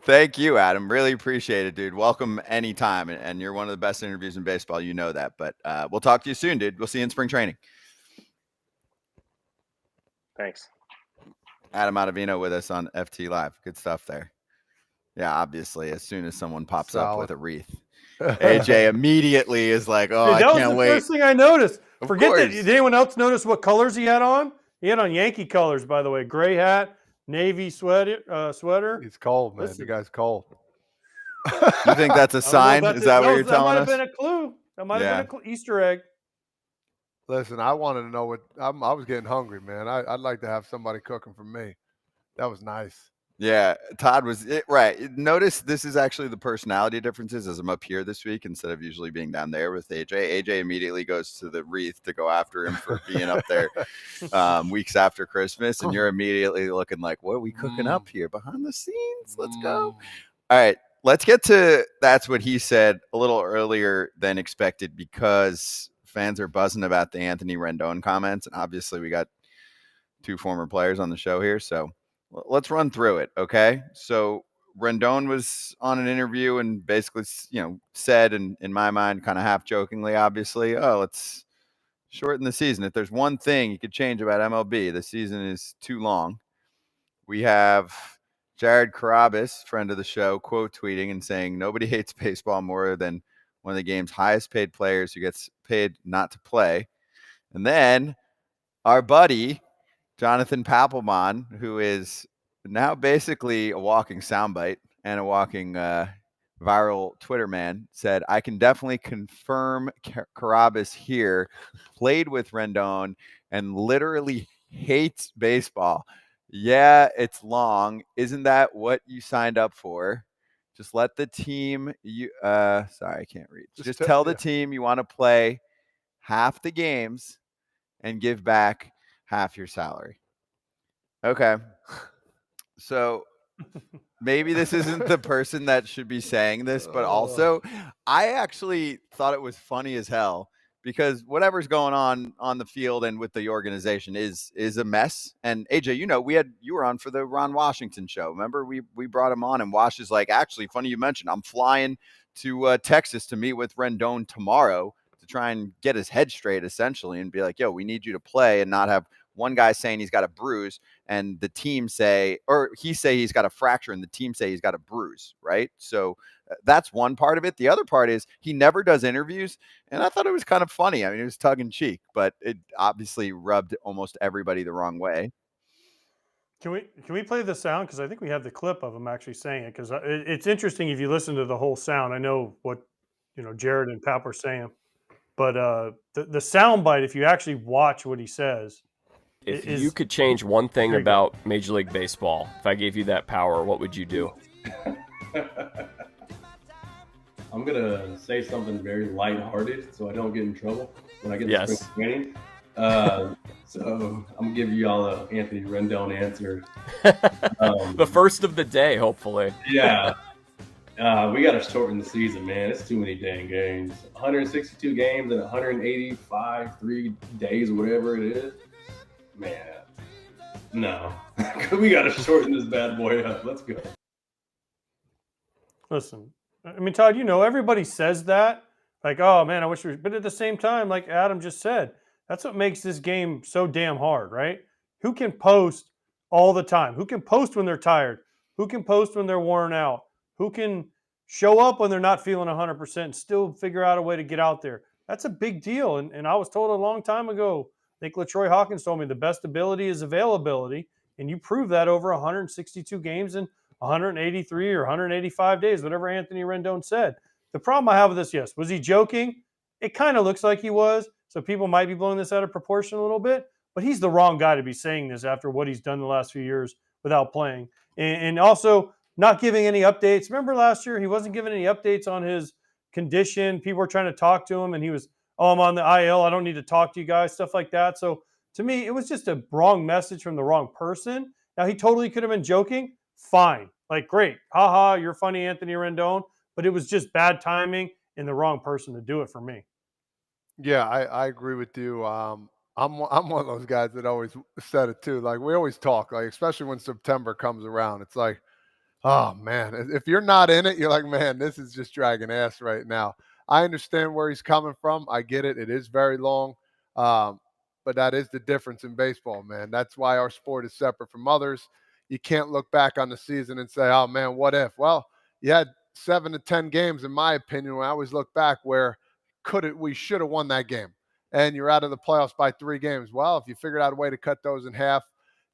Thank you, Adam. Really appreciate it, dude. Welcome anytime. And you're one of the best interviews in baseball. You know that. But we'll talk to you soon, dude. We'll see you in spring training. Thanks. Adam Ottovino with us on FT Live. Good stuff there. Yeah, obviously, as soon as someone pops up with a wreath, AJ immediately is like, oh, Dude, I can't wait. That was the first thing I noticed. Of Forget course. that. Did anyone else notice what colors he had on? He had on Yankee colors, by the way. Gray hat, navy sweater. He's cold, man. The guy's cold. You think that's a sign? Is that what you're telling us? That might have been a clue. That might have been an Easter egg. Listen, I wanted to know what I was getting hungry, man. I'd like to have somebody cooking for me. That was nice. Yeah, Todd was right. Notice this is actually the personality differences as I'm up here this week instead of usually being down there with AJ. AJ immediately goes to the wreath to go after him for being up there weeks after Christmas. And you're immediately looking like, what are we cooking up here behind the scenes? Let's go. All right, let's get to That's What He Said a little earlier than expected because fans are buzzing about the Anthony Rendon comments. And obviously we got 2 former players on the show here. So let's run through it, okay? So Rendon was on an interview and basically, said, in my mind, kind of half jokingly, obviously, let's shorten the season. If there's one thing you could change about MLB, the season is too long. We have Jared Carabas, friend of the show, quote tweeting and saying, nobody hates baseball more than one of the game's highest paid players who gets paid not to play. And then our buddy, Jonathan Papelbon, who is now basically a walking soundbite and a walking viral Twitter man, said, I can definitely confirm Carabas here played with Rendon and literally hates baseball. Yeah, it's long. Isn't that what you signed up for? Just let the team sorry, I can't read. Just tell the team you want to play half the games and give back half your salary. Okay. So maybe this isn't the person that should be saying this, but also I actually thought it was funny as hell because whatever's going on the field and with the organization is a mess. And AJ, you were on for the Ron Washington show. Remember, we brought him on, and Wash is like, actually, funny you mentioned, I'm flying to Texas to meet with Rendon tomorrow to try and get his head straight, essentially, and be like, yo, we need you to play and not have one guy saying he's got a bruise and the team say, or he say he's got a fracture and the team say he's got a bruise, right? So that's one part of it. The other part is he never does interviews, and I thought it was kind of funny. I mean, it was tongue in cheek, but it obviously rubbed almost everybody the wrong way. Can we play the sound? Because I think we have the clip of him actually saying it. Because it's interesting if you listen to the whole sound. I know what Jared and Pap were saying, but the sound bite, if you actually watch what he says, if you could change one thing about Major League Baseball, if I gave you that power, what would you do? I'm gonna say something very lighthearted so I don't get in trouble when I get to spring training. So I'm gonna give you all a Anthony Rendon answer. The first of the day, hopefully. Yeah. We gotta shorten the season, man. It's too many dang games. 162 games and 185 3 days or whatever it is. Man, no. We gotta shorten this bad boy up. Let's go. Listen, I mean, Todd, everybody says that. Like, oh, man, I wish we were. But at the same time, like Adam just said, that's what makes this game so damn hard, right? Who can post all the time? Who can post when they're tired? Who can post when they're worn out? Who can show up when they're not feeling 100% and still figure out a way to get out there? That's a big deal. And I was told a long time ago, I think LaTroy Hawkins told me the best ability is availability. And you prove that over 162 games and 183 or 185 days, whatever Anthony Rendon said. The problem I have with this, yes, was he joking? It kind of looks like he was. So people might be blowing this out of proportion a little bit. But he's the wrong guy to be saying this after what he's done the last few years without playing. And also not giving any updates. Remember last year, he wasn't giving any updates on his condition. People were trying to talk to him, and he was, oh, I'm on the IL. I don't need to talk to you guys, stuff like that. So to me, it was just a wrong message from the wrong person. Now, he totally could have been joking. Fine. Like, great. Haha, you're funny, Anthony Rendon. But it was just bad timing and the wrong person to do it for me. Yeah, I agree with you. I'm one of those guys that always said it too. Like, we always talk, like, especially when September comes around. It's like, oh man, if you're not in it, you're like, man, this is just dragging ass right now. I understand where he's coming from. I get it. It is very long. But that is the difference in baseball, man. That's why our sport is separate from others. You can't look back on the season and say, oh man, what if? Well, you had 7 to 10 games, in my opinion, when I always look back, where we should have won that game. And you're out of the playoffs by 3 games. Well, if you figured out a way to cut those in half,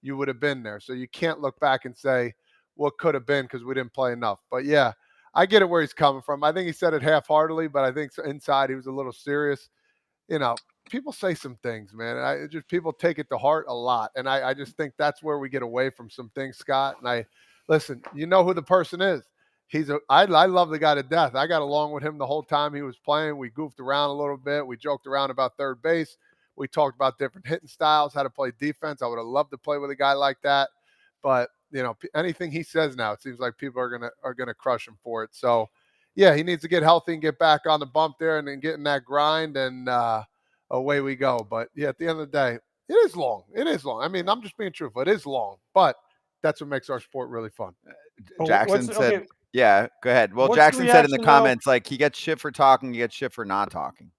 you would have been there. So you can't look back and say what could have been because we didn't play enough. But yeah, I get it where he's coming from. I think he said it half-heartedly, but I think inside he was a little serious. People say some things, man. People take it to heart a lot. And I just think that's where we get away from some things, Scott. And listen, you know who the person is. I love the guy to death. I got along with him the whole time he was playing. We goofed around a little bit. We joked around about third base. We talked about different hitting styles, how to play defense. I would have loved to play with a guy like that. But, anything he says now, it seems like people are gonna crush him for it. So, yeah, he needs to get healthy and get back on the bump there and then get in that grind, and away we go. But, yeah, at the end of the day, it is long. It is long. I mean, I'm just being truthful. It is long. But that's what makes our sport really fun. Jackson said, yeah, go ahead. Well, Jackson said in the comments, like, he gets shit for talking, he gets shit for not talking.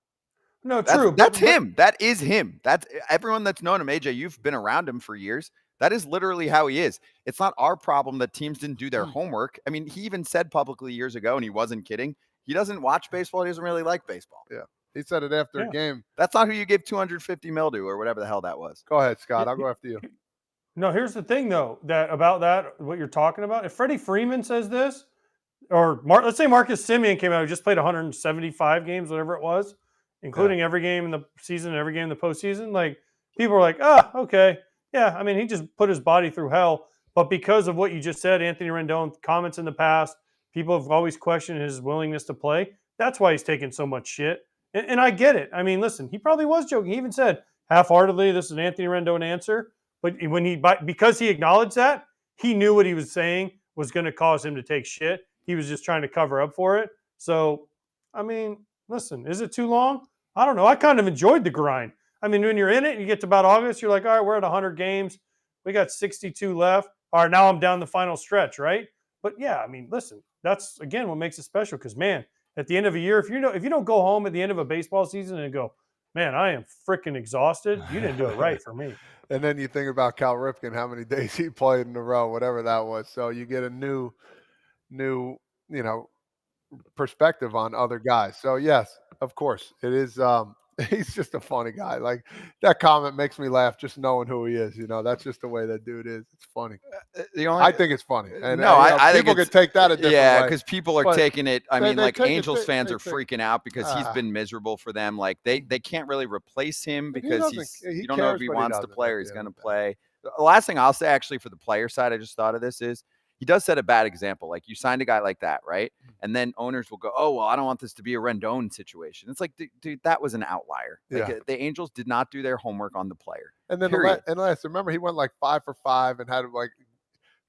No, true. That's him. That is him. That's everyone that's known him. AJ, you've been around him for years. That is literally how he is. It's not our problem that teams didn't do their homework. I mean, he even said publicly years ago, and he wasn't kidding, he doesn't watch baseball. He doesn't really like baseball. Yeah. He said it after a game. That's not who you give $250 million to or whatever the hell that was. Go ahead, Scott. I'll go after you. No, here's the thing, though, what you're talking about. If Freddie Freeman says this, or let's say Marcus Semien came out, who just played 175 games, whatever it was, including every game in the season and every game in the postseason, like, people are like, okay. Yeah, I mean, he just put his body through hell. But because of what you just said, Anthony Rendon, comments in the past, people have always questioned his willingness to play. That's why he's taking so much shit. And I get it. I mean, listen, he probably was joking. He even said half-heartedly, this is an Anthony Rendon answer. But because he acknowledged that, he knew what he was saying was going to cause him to take shit. He was just trying to cover up for it. So, I mean, listen, is it too long? I don't know. I kind of enjoyed the grind. I mean, when you're in it and you get to about August, you're like, all right, we're at 100 games. We got 62 left. All right, now I'm down the final stretch, right? But yeah, I mean, listen, that's again what makes it special because man, at the end of a year, if you don't go home at the end of a baseball season and go, man, I am freaking exhausted, you didn't do it right for me. And then you think about Cal Ripken, how many days he played in a row, whatever that was. So you get a new, perspective on other guys. So yes, of course, it is. He's just a funny guy. Like that comment makes me laugh just knowing who he is. That's just the way that dude is. It's funny. I think it's funny. And I think people could take that a different way. because people are taking it. I mean, Angels fans are freaking out because he's been miserable for them. Like they can't really replace him because you don't know if he wants to play or he's going to play. The last thing I'll say, actually, for the player side, I just thought of this is he does set a bad example. Like you signed a guy like that, right? And then owners will go, oh, well, I don't want this to be a Rendon situation. It's like, dude, that was an outlier. Like, the Angels did not do their homework on the player. And then remember he went like 5 for 5 and had like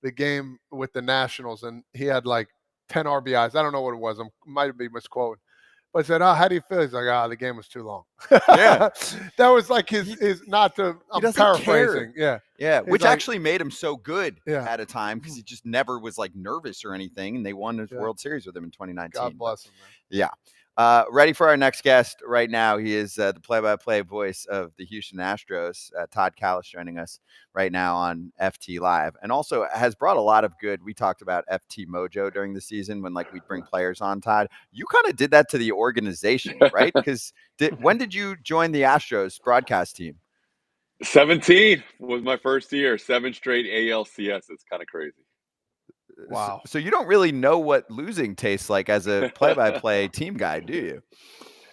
the game with the Nationals and he had like 10 RBIs. I don't know what it was. I might be misquoting. But I said, oh, how do you feel? He's like, the game was too long. Yeah. That was like his not to, I'm paraphrasing. Care. Yeah. Which actually made him so good at a time because he just never was like nervous or anything. And they won his World Series with him in 2019. God bless him, man. Yeah. Ready for our next guest right now. He is the play-by-play voice of the Houston Astros. Todd Kalas joining us right now on FT Live, and also has brought a lot of good. We talked about FT Mojo during the season when we'd bring players on. Todd, you kind of did that to the organization, right? Because when did you join the Astros broadcast team? 17 was my first year. 7 straight ALCS. It's kind of crazy. Wow. So you don't really know what losing tastes like as a play-by-play team guy, do you?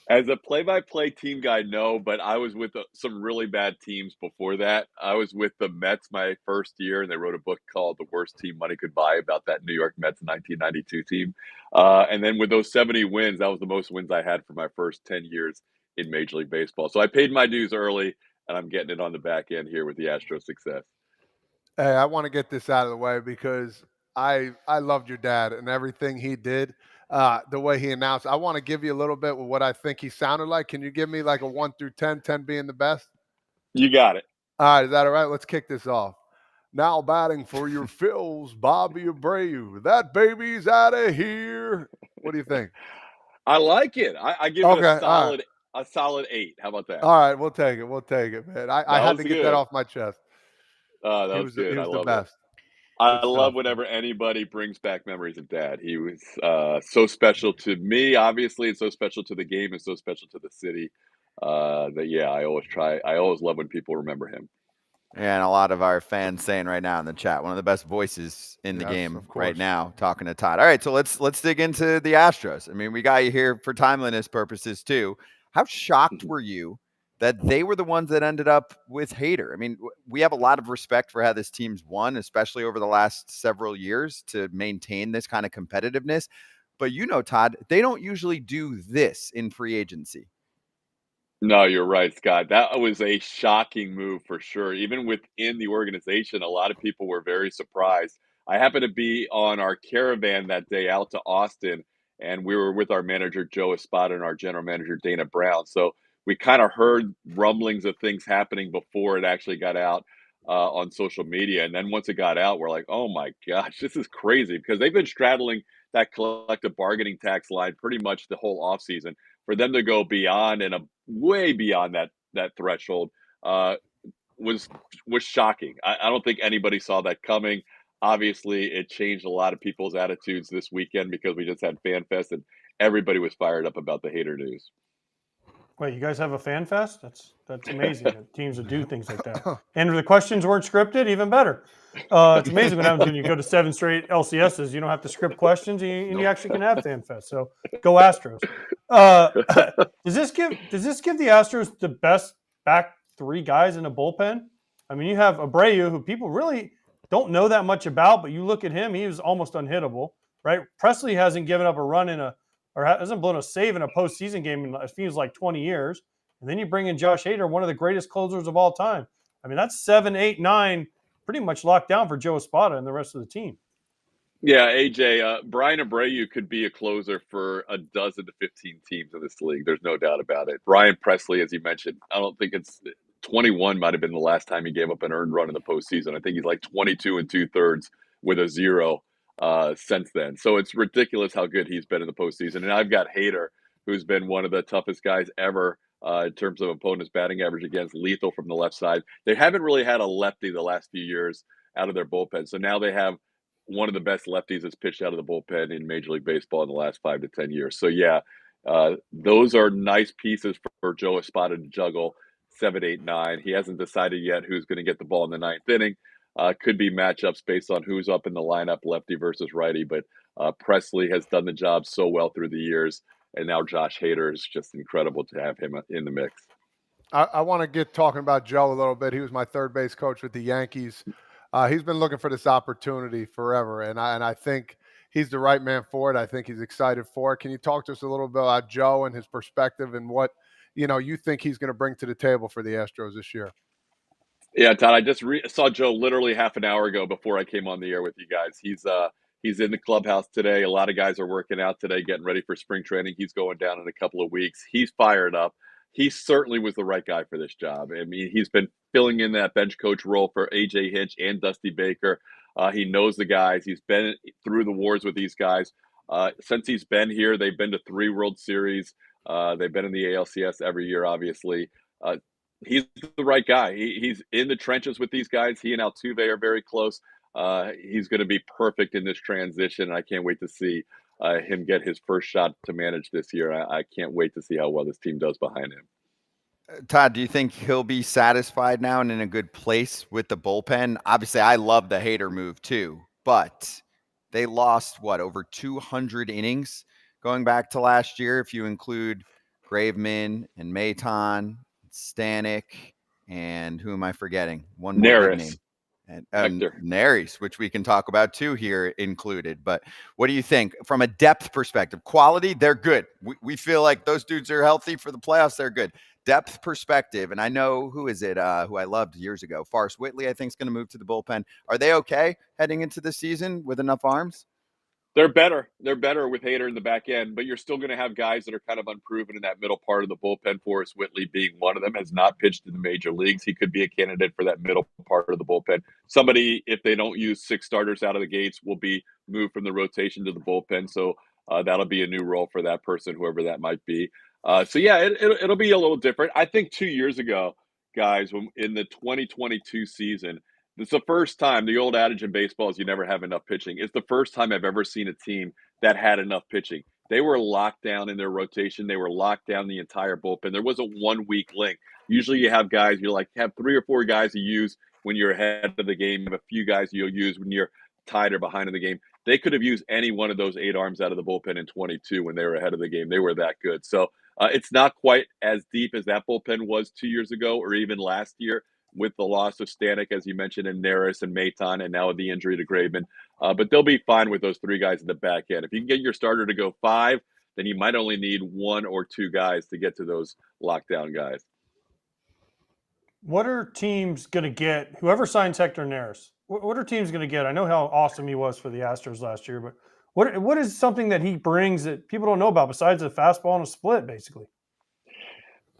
As a play-by-play team guy, no, but I was with some really bad teams before that. I was with the Mets my first year, and they wrote a book called The Worst Team Money Could Buy about that New York Mets 1992 team. And then with those 70 wins, that was the most wins I had for my first 10 years in Major League Baseball. So I paid my dues early, and I'm getting it on the back end here with the Astros success. Hey, I want to get this out of the way because I loved your dad and everything he did, the way he announced. I want to give you a little bit with what I think he sounded like. Can you give me like a 1 through 10, 10 being the best? You got it. All right, is that all right? Let's kick this off. Now batting for your Phils, Bobby Abreu. That baby's out of here. What do you think? I like it. I give it a solid 8. How about that? All right, we'll take it. We'll take it, man. I had to get that off my chest. That was good. He was I the love best. It. I love whenever anybody brings back memories of Dad. He was so special to me, obviously, and so special to the game and so special to the city I always love when people remember him. And a lot of our fans saying right now in the chat, one of the best voices in the game right now, talking to Todd. All right, so let's dig into the Astros. I mean, we got you here for timeliness purposes too. How shocked were you that they were the ones that ended up with Hader? I mean, we have a lot of respect for how this team's won, especially over the last several years, to maintain this kind of competitiveness. But Todd, they don't usually do this in free agency. No, you're right, Scott. That was a shocking move for sure. Even within the organization, a lot of people were very surprised. I happened to be on our caravan that day out to Austin, and we were with our manager, Joe Espada, and our general manager, Dana Brown. So we kind of heard rumblings of things happening before it actually got out on social media. And then once it got out, we're like, oh my gosh, this is crazy, because they've been straddling that collective bargaining tax line pretty much the whole offseason. For them to go beyond and way beyond that threshold was shocking. I don't think anybody saw that coming. Obviously, it changed a lot of people's attitudes this weekend because we just had Fan Fest and everybody was fired up about the Hader news. Wait, you guys have a fan fest? That's amazing. Teams that do things like that. And the questions weren't scripted, even better. It's amazing what happens when you go to 7 straight LCSs. You don't have to script questions, and you actually can have fan fest. So go Astros. Does this give the Astros the best back 3 guys in the bullpen? I mean, you have Abreu, who people really don't know that much about, but you look at him, he was almost unhittable, right? Presley hasn't given up a run or hasn't blown a save in a postseason game in, it feels like 20 years. And then you bring in Josh Hader, one of the greatest closers of all time. I mean, that's 7, 8, 9, pretty much locked down for Joe Espada and the rest of the team. Yeah, AJ, Brian Abreu could be a closer for a dozen to 15 teams in this league. There's no doubt about it. Brian Presley, as you mentioned, I don't think it's 21 might have been the last time he gave up an earned run in the postseason. I think he's like 22 and 2/3 with a 0 since then. So it's ridiculous how good he's been in the postseason. And I've got Hader, who's been one of the toughest guys ever in terms of opponents' batting average against, lethal from the left side. They haven't really had a lefty the last few years out of their bullpen. So now they have one of the best lefties that's pitched out of the bullpen in Major League Baseball in the last 5 to 10 years. So, yeah, those are nice pieces for Joe Espada to juggle 7, 8, 9. He hasn't decided yet who's going to get the ball in the ninth inning. Could be matchups based on who's up in the lineup, lefty versus righty. But Presley has done the job so well through the years. And now Josh Hader is just incredible to have him in the mix. I want to get talking about Joe a little bit. He was my third base coach with the Yankees. He's been looking for this opportunity forever, and I think he's the right man for it. I think he's excited for it. Can you talk to us a little bit about Joe and his perspective and what you think he's going to bring to the table for the Astros this year? Yeah, Todd, I just saw Joe literally half an hour ago before I came on the air with you guys. He's in the clubhouse today. A lot of guys are working out today, getting ready for spring training. He's going down in a couple of weeks. He's fired up. He certainly was the right guy for this job. I mean, he's been filling in that bench coach role for A.J. Hinch and Dusty Baker. He knows the guys. He's been through the wars with these guys. Since he's been here, they've been to 3 World Series. They've been in the ALCS every year, obviously. He's the right guy. He's in the trenches with these guys. He and Altuve are very close. He's going to be perfect in this transition. I can't wait to see him get his first shot to manage this year. I can't wait to see how well this team does behind him. Todd, do you think he'll be satisfied now and in a good place with the bullpen? Obviously, I love the Hader move too, but they lost, over 200 innings going back to last year, if you include Graveman and Maton, Stanek, and who am I forgetting? One more big name. And Neris, which we can talk about too here included. But what do you think from a depth perspective? Quality, they're good. We feel like those dudes are healthy for the playoffs. They're good. Depth perspective, and I know who I loved years ago. Forrest Whitley, I think, is going to move to the bullpen. Are they okay heading into the season with enough arms? They're better. They're better with Hader in the back end, but you're still going to have guys that are kind of unproven in that middle part of the bullpen. Forrest Whitley being one of them, has not pitched in the major leagues. He could be a candidate for that middle part of the bullpen. Somebody, if they don't use 6 starters out of the gates, will be moved from the rotation to the bullpen. So that'll be a new role for that person, whoever that might be. So yeah, it'll be a little different. I think 2 years ago, guys, in the 2022 season, it's the first time, the old adage in baseball is you never have enough pitching. It's the first time I've ever seen a team that had enough pitching. They were locked down in their rotation. They were locked down the entire bullpen. There wasn't one weak link. Usually you have guys, have 3 or 4 guys you use when you're ahead of the game. You have a few guys you'll use when you're tied or behind in the game. They could have used any one of those 8 arms out of the bullpen in 22 when they were ahead of the game. They were that good. So it's not quite as deep as that bullpen was 2 years ago or even last year, with the loss of Stanek, as you mentioned, and Neris and Maton, and now the injury to Graveman. But they'll be fine with those 3 guys in the back end. If you can get your starter to go 5, then you might only need 1 or 2 guys to get to those lockdown guys. What are teams going to get? Whoever signs Hector Neris, what are teams going to get? I know how awesome he was for the Astros last year, but what is something that he brings that people don't know about besides a fastball and a split, basically?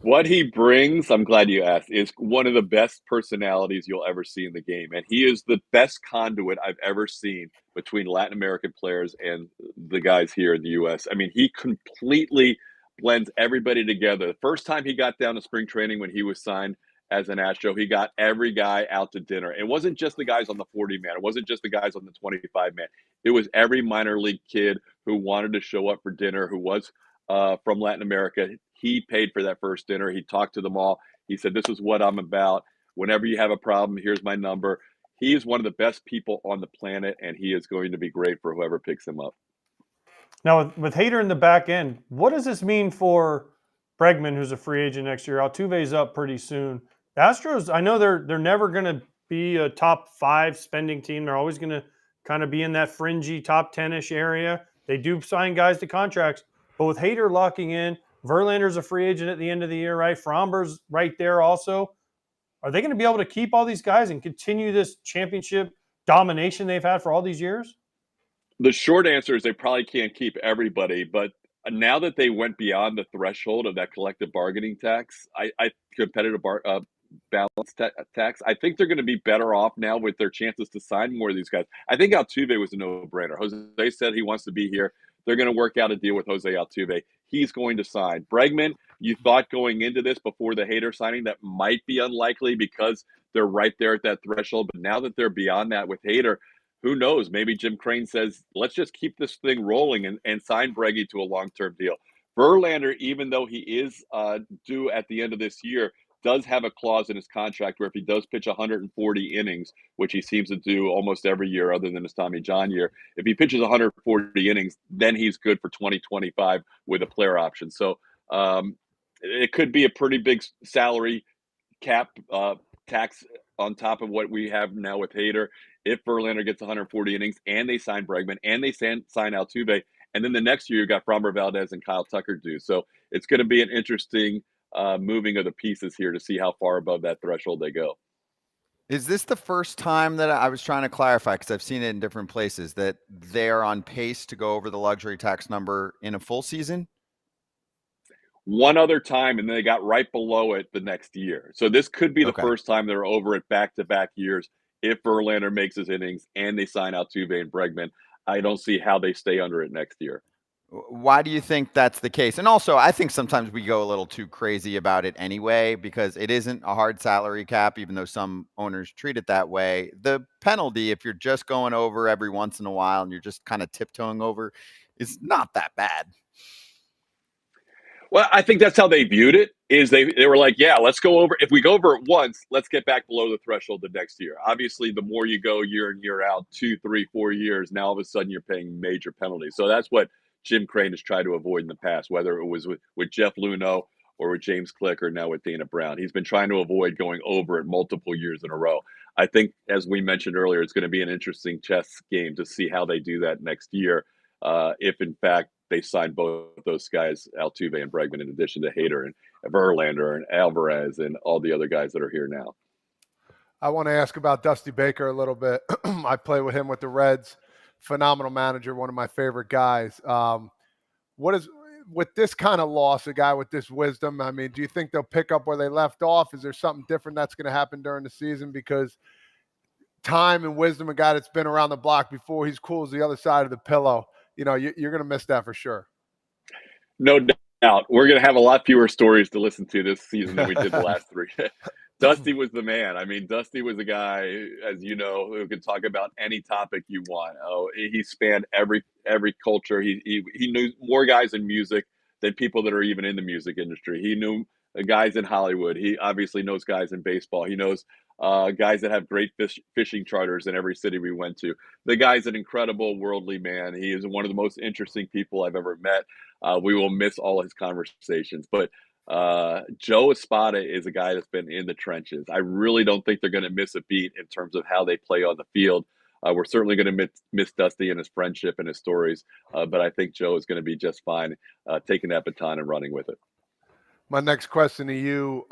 What he brings, I'm glad you asked, is one of the best personalities you'll ever see in the game. And he is the best conduit I've ever seen between Latin American players and the guys here in the U.S. I mean, he completely blends everybody together. The first time he got down to spring training when he was signed as an Astro, he got every guy out to dinner. It wasn't just the guys on the 40-man. It wasn't just the guys on the 25-man. It was every minor league kid who wanted to show up for dinner, who was from Latin America. He paid for that first dinner. He talked to them all. He said, "This is what I'm about. Whenever you have a problem, here's my number." He is one of the best people on the planet, and he is going to be great for whoever picks him up. Now, with Hader in the back end, what does this mean for Bregman, who's a free agent next year? Altuve's up pretty soon. The Astros, I know they're never going to be a top 5 spending team. They're always going to kind of be in that fringy top 10-ish area. They do sign guys to contracts. But with Hader locking in, Verlander's a free agent at the end of the year, right? Fromber's right there also. Are they going to be able to keep all these guys and continue this championship domination they've had for all these years? The short answer is they probably can't keep everybody, but now that they went beyond the threshold of that collective bargaining tax, I competitive balance tax, I think they're going to be better off now with their chances to sign more of these guys. I think Altuve was a no-brainer. Jose said he wants to be here. They're going to work out a deal with Jose Altuve. He's going to sign. Bregman, you thought going into this before the Hader signing that might be unlikely because they're right there at that threshold, but now that they're beyond that with Hader, who knows? Maybe Jim Crane says, let's just keep this thing rolling and sign Breggy to a long-term deal. Verlander, even though he is due at the end of this year, does have a clause in his contract where if he does pitch 140 innings, which he seems to do almost every year other than his Tommy John year, if he pitches 140 innings, then he's good for 2025 with a player option. So it could be a pretty big salary cap tax on top of what we have now with Hader. If Verlander gets 140 innings and they sign Bregman and they sign Altuve, and then the next year you got Framber Valdez and Kyle Tucker due. So it's going to be an interesting moving of the pieces here to see how far above that threshold they go. Is this the first time that I was trying to clarify, because I've seen it in different places, that they're on pace to go over the luxury tax number in a full season? One other time, and then they got right below it the next year. So this could be the first time they're over it back-to-back years if Verlander makes his innings and they sign Altuve and Bregman. I don't see how they stay under it next year. Why do you think that's the case? And also, I think sometimes we go a little too crazy about it anyway, because it isn't a hard salary cap, even though some owners treat it that way. The penalty, if you're just going over every once in a while and you're just kind of tiptoeing over, is not that bad. Well, I think that's how they viewed it, is they were like, yeah, let's go over. If we go over it once, let's get back below the threshold the next year. Obviously, the more you go year in, year out, 2, 3, 4 years, now all of a sudden you're paying major penalties. So that's what Jim Crane has tried to avoid in the past, whether it was with Jeff Luhnow or with James Click or now with Dana Brown. He's been trying to avoid going over it multiple years in a row. I think, as we mentioned earlier, it's going to be an interesting chess game to see how they do that next year, if, in fact, they signed both those guys, Altuve and Bregman, in addition to Hader and Verlander and Alvarez and all the other guys that are here now. I want to ask about Dusty Baker a little bit. I play with him with the Reds. Phenomenal manager, one of my favorite guys. What is, with this kind of loss, a guy with this wisdom, I mean, do you think they'll pick up where they left off? Is there something different that's going to happen during the season? Because time and wisdom, a guy that's been around the block before, he's cool as the other side of the pillow. You know, you're going to miss that for sure. No doubt. We're going to have a lot fewer stories to listen to this season than we did the last 3. Dusty was the man. I mean, Dusty was a guy, as you know, who could talk about any topic you want. Oh, he spanned every culture. He knew more guys in music than people that are even in the music industry. He knew guys in Hollywood. He obviously knows guys in baseball. He knows guys that have great fishing charters in every city we went to. The guy's an incredible worldly man. He is one of the most interesting people I've ever met. We will miss all his conversations, but Joe Espada is a guy that's been in the trenches. I really don't think they're going to miss a beat in terms of how they play on the field. We're certainly going to miss Dusty and his friendship and his stories, but I think Joe is going to be just fine taking that baton and running with it. My next question to you,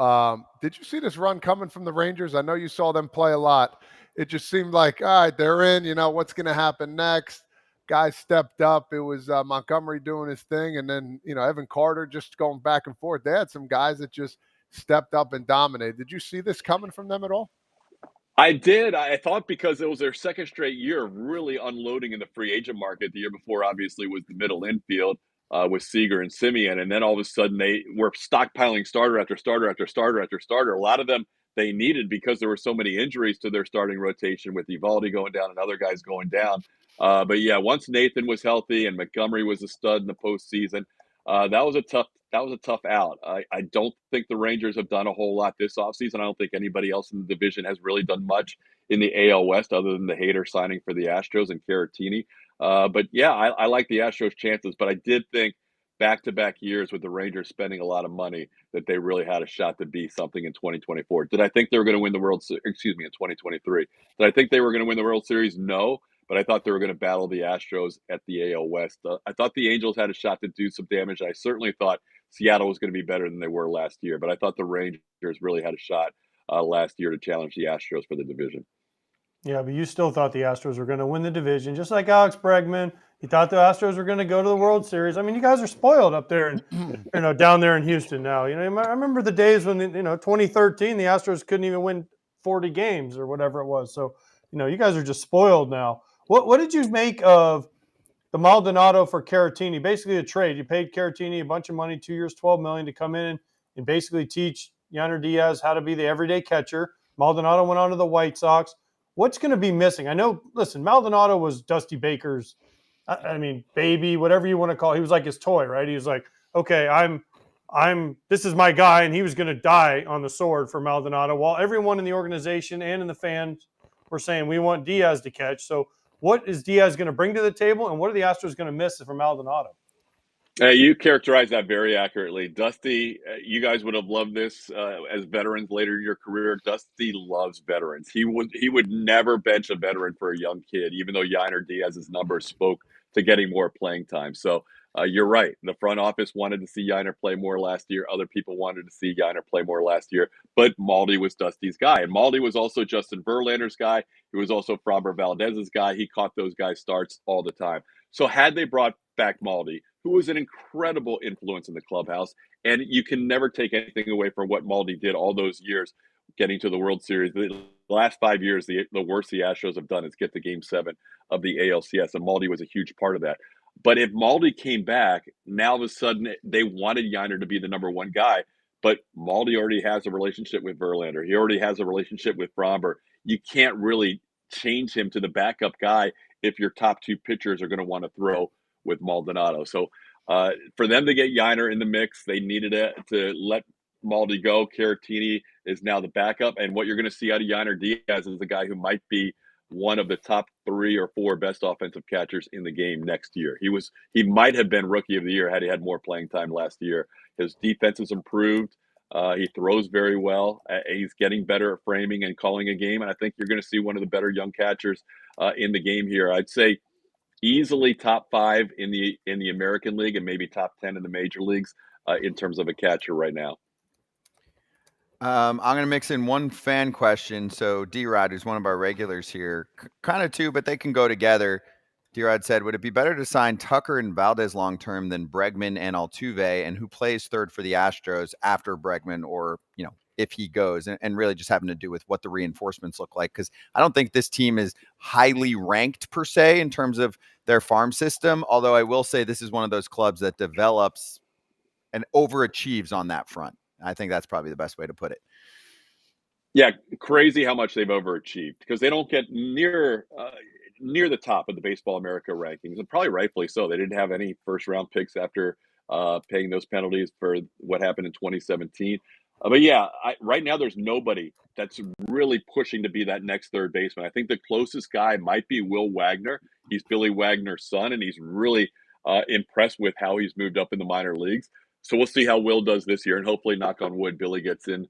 did you see this run coming from the Rangers? I know you saw them play a lot. It just seemed like, all right, they're in, you know, what's going to happen next? Guys stepped up. It was Montgomery doing his thing, and then, you know, Evan Carter just going back and forth. They had some guys that just stepped up and dominated. Did you see this coming from them at all? I did. I thought because it was their second straight year of really unloading in the free agent market. The year before, obviously, was the middle infield with Seager and Simeon. And then all of a sudden, they were stockpiling starter after starter after starter after starter. A lot of them they needed because there were so many injuries to their starting rotation with Evaldi going down and other guys going down. But yeah, once Nathan was healthy and Montgomery was a stud in the postseason, that was a tough out. I don't think the Rangers have done a whole lot this offseason. I don't think anybody else in the division has really done much in the AL West other than the Hader signing for the Astros and Caratini. But yeah, I like the Astros' chances. But I did think back-to-back years with the Rangers spending a lot of money that they really had a shot to be something in 2024. Did I think they were going to win the in 2023? Did I think they were going to win the World Series? No. But I thought they were going to battle the Astros at the AL West. I thought the Angels had a shot to do some damage. I certainly thought Seattle was going to be better than they were last year. But I thought the Rangers really had a shot last year to challenge the Astros for the division. Yeah, but you still thought the Astros were going to win the division, just like Alex Bregman. You thought the Astros were going to go to the World Series. I mean, you guys are spoiled up there and down there in Houston now. I remember the days when 2013 the Astros couldn't even win 40 games or whatever it was. So, you guys are just spoiled now. What did you make of the Maldonado for Caratini? Basically a trade. You paid Caratini a bunch of money, 2 years, $12 million, to come in and basically teach Yainer Diaz how to be the everyday catcher. Maldonado went on to the White Sox. What's going to be missing? I know, listen, Maldonado was Dusty Baker's, baby, whatever you want to call it. He was like his toy, right? He was like, okay, this is my guy, and he was going to die on the sword for Maldonado, while everyone in the organization and in the fans were saying, we want Diaz to catch. So what is Diaz going to bring to the table, and what are the Astros going to miss from Maldonado? You characterized that very accurately. Dusty, you guys would have loved this as veterans later in your career. Dusty loves veterans. He would never bench a veteran for a young kid, even though Yainer Diaz's numbers spoke to getting more playing time. So you're right. The front office wanted to see Yainer play more last year. Other people wanted to see Yainer play more last year. But Maldi was Dusty's guy. And Maldi was also Justin Verlander's guy. He was also Framber Valdez's guy. He caught those guys starts all the time. So had they brought back Maldi, who was an incredible influence in the clubhouse, and you can never take anything away from what Maldi did all those years getting to the World Series. The last 5 years, the worst the Astros have done is get to Game 7 of the ALCS, and Maldi was a huge part of that. But if Maldi came back, now all of a sudden they wanted Yainer to be the number one guy, but Maldi already has a relationship with Verlander. He already has a relationship with Framber. You can't really change him to the backup guy if your top two pitchers are going to want to throw with Maldonado. So for them to get Yainer in the mix, they needed to let Maldi go. Caratini is now the backup. And what you're going to see out of Yainer Diaz is a guy who might be one of the top 3 or 4 best offensive catchers in the game next year. He might have been rookie of the year had he had more playing time last year. His defense has improved. He throws very well. He's getting better at framing and calling a game. And I think you're going to see one of the better young catchers in the game here. I'd say easily top 5 in the American League and maybe top 10 in the major leagues in terms of a catcher right now. I'm going to mix in one fan question. So D-Rod, who's one of our regulars here, kind of two, but they can go together. D-Rod said, would it be better to sign Tucker and Valdez long-term than Bregman and Altuve? And who plays third for the Astros after Bregman, or, if he goes, and really just having to do with what the reinforcements look like? Because I don't think this team is highly ranked per se in terms of their farm system. Although I will say this is one of those clubs that develops and overachieves on that front. I think that's probably the best way to put it. Yeah, crazy how much they've overachieved because they don't get near the top of the Baseball America rankings, and probably rightfully so. They didn't have any first-round picks after paying those penalties for what happened in 2017. But yeah, right now there's nobody that's really pushing to be that next third baseman. I think the closest guy might be Will Wagner. He's Billy Wagner's son, and he's really impressed with how he's moved up in the minor leagues. So we'll see how Will does this year, and hopefully, knock on wood, Billy gets in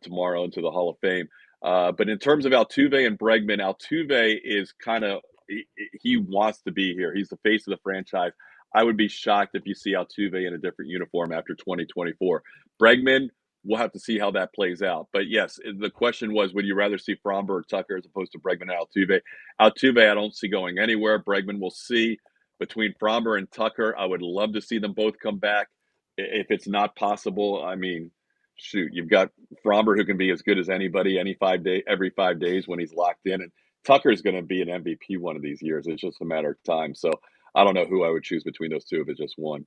tomorrow into the Hall of Fame. But in terms of Altuve and Bregman, Altuve is he wants to be here. He's the face of the franchise. I would be shocked if you see Altuve in a different uniform after 2024. Bregman, we'll have to see how that plays out. But yes, the question was, would you rather see Framber or Tucker as opposed to Bregman and Altuve? Altuve, I don't see going anywhere. Bregman, we'll see. Between Framber and Tucker, I would love to see them both come back. If it's not possible, I mean, shoot, you've got Framber who can be as good as anybody every 5 days when he's locked in. And Tucker's going to be an MVP one of these years. It's just a matter of time. So I don't know who I would choose between those two if it's just one.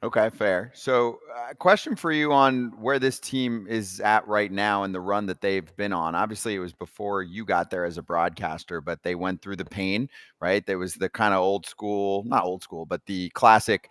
Okay, fair. So question for you on where this team is at right now and the run that they've been on. Obviously, it was before you got there as a broadcaster, but they went through the pain, right? There was the kind of not old school, but the classic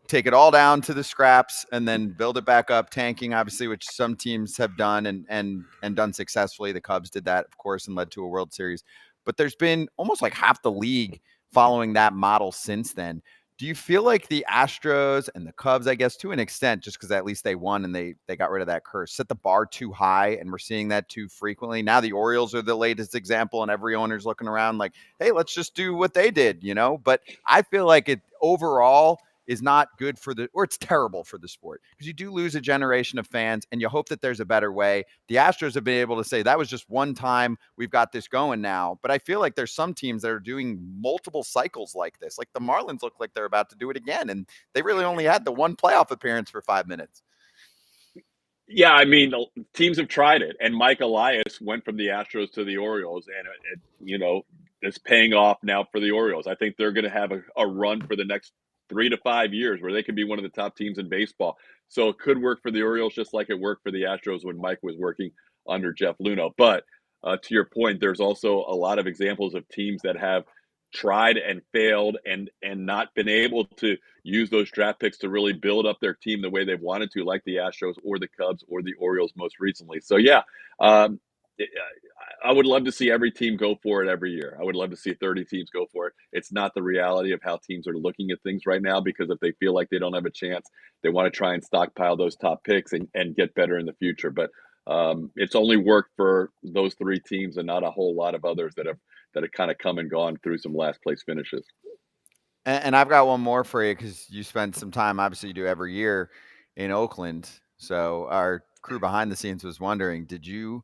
take it all down to the scraps and then build it back up, tanking, obviously, which some teams have done and done successfully. The Cubs did that, of course, and led to a World Series. But there's been almost like half the league following that model since then. Do you feel like the Astros and the Cubs, I guess, to an extent, just because at least they won and they got rid of that curse, set the bar too high, and we're seeing that too frequently? Now the Orioles are the latest example, and every owner's looking around like, hey, let's just do what they did, But I feel like it overall, is not good for or it's terrible for the sport, because you do lose a generation of fans and you hope that there's a better way. The Astros have been able to say that was just one time, we've got this going now. But I feel like there's some teams that are doing multiple cycles like this. Like the Marlins look like they're about to do it again, and they really only had the one playoff appearance for 5 minutes. Yeah, I mean, teams have tried it, and Mike Elias went from the Astros to the Orioles, and it's paying off now for the Orioles. I think they're going to have a run for the next 3 to 5 years where they could be one of the top teams in baseball. So it could work for the Orioles just like it worked for the Astros when Mike was working under Jeff Luhnow. But to your point, there's also a lot of examples of teams that have tried and failed and not been able to use those draft picks to really build up their team the way they've wanted to, like the Astros or the Cubs or the Orioles most recently. So, yeah, I would love to see every team go for it every year. I would love to see 30 teams go for it. It's not the reality of how teams are looking at things right now, because if they feel like they don't have a chance, they want to try and stockpile those top picks and get better in the future. But it's only worked for those 3 teams and not a whole lot of others that have kind of come and gone through some last place finishes. And I've got one more for you, because you spend some time, obviously you do every year, in Oakland. So our crew behind the scenes was wondering, did you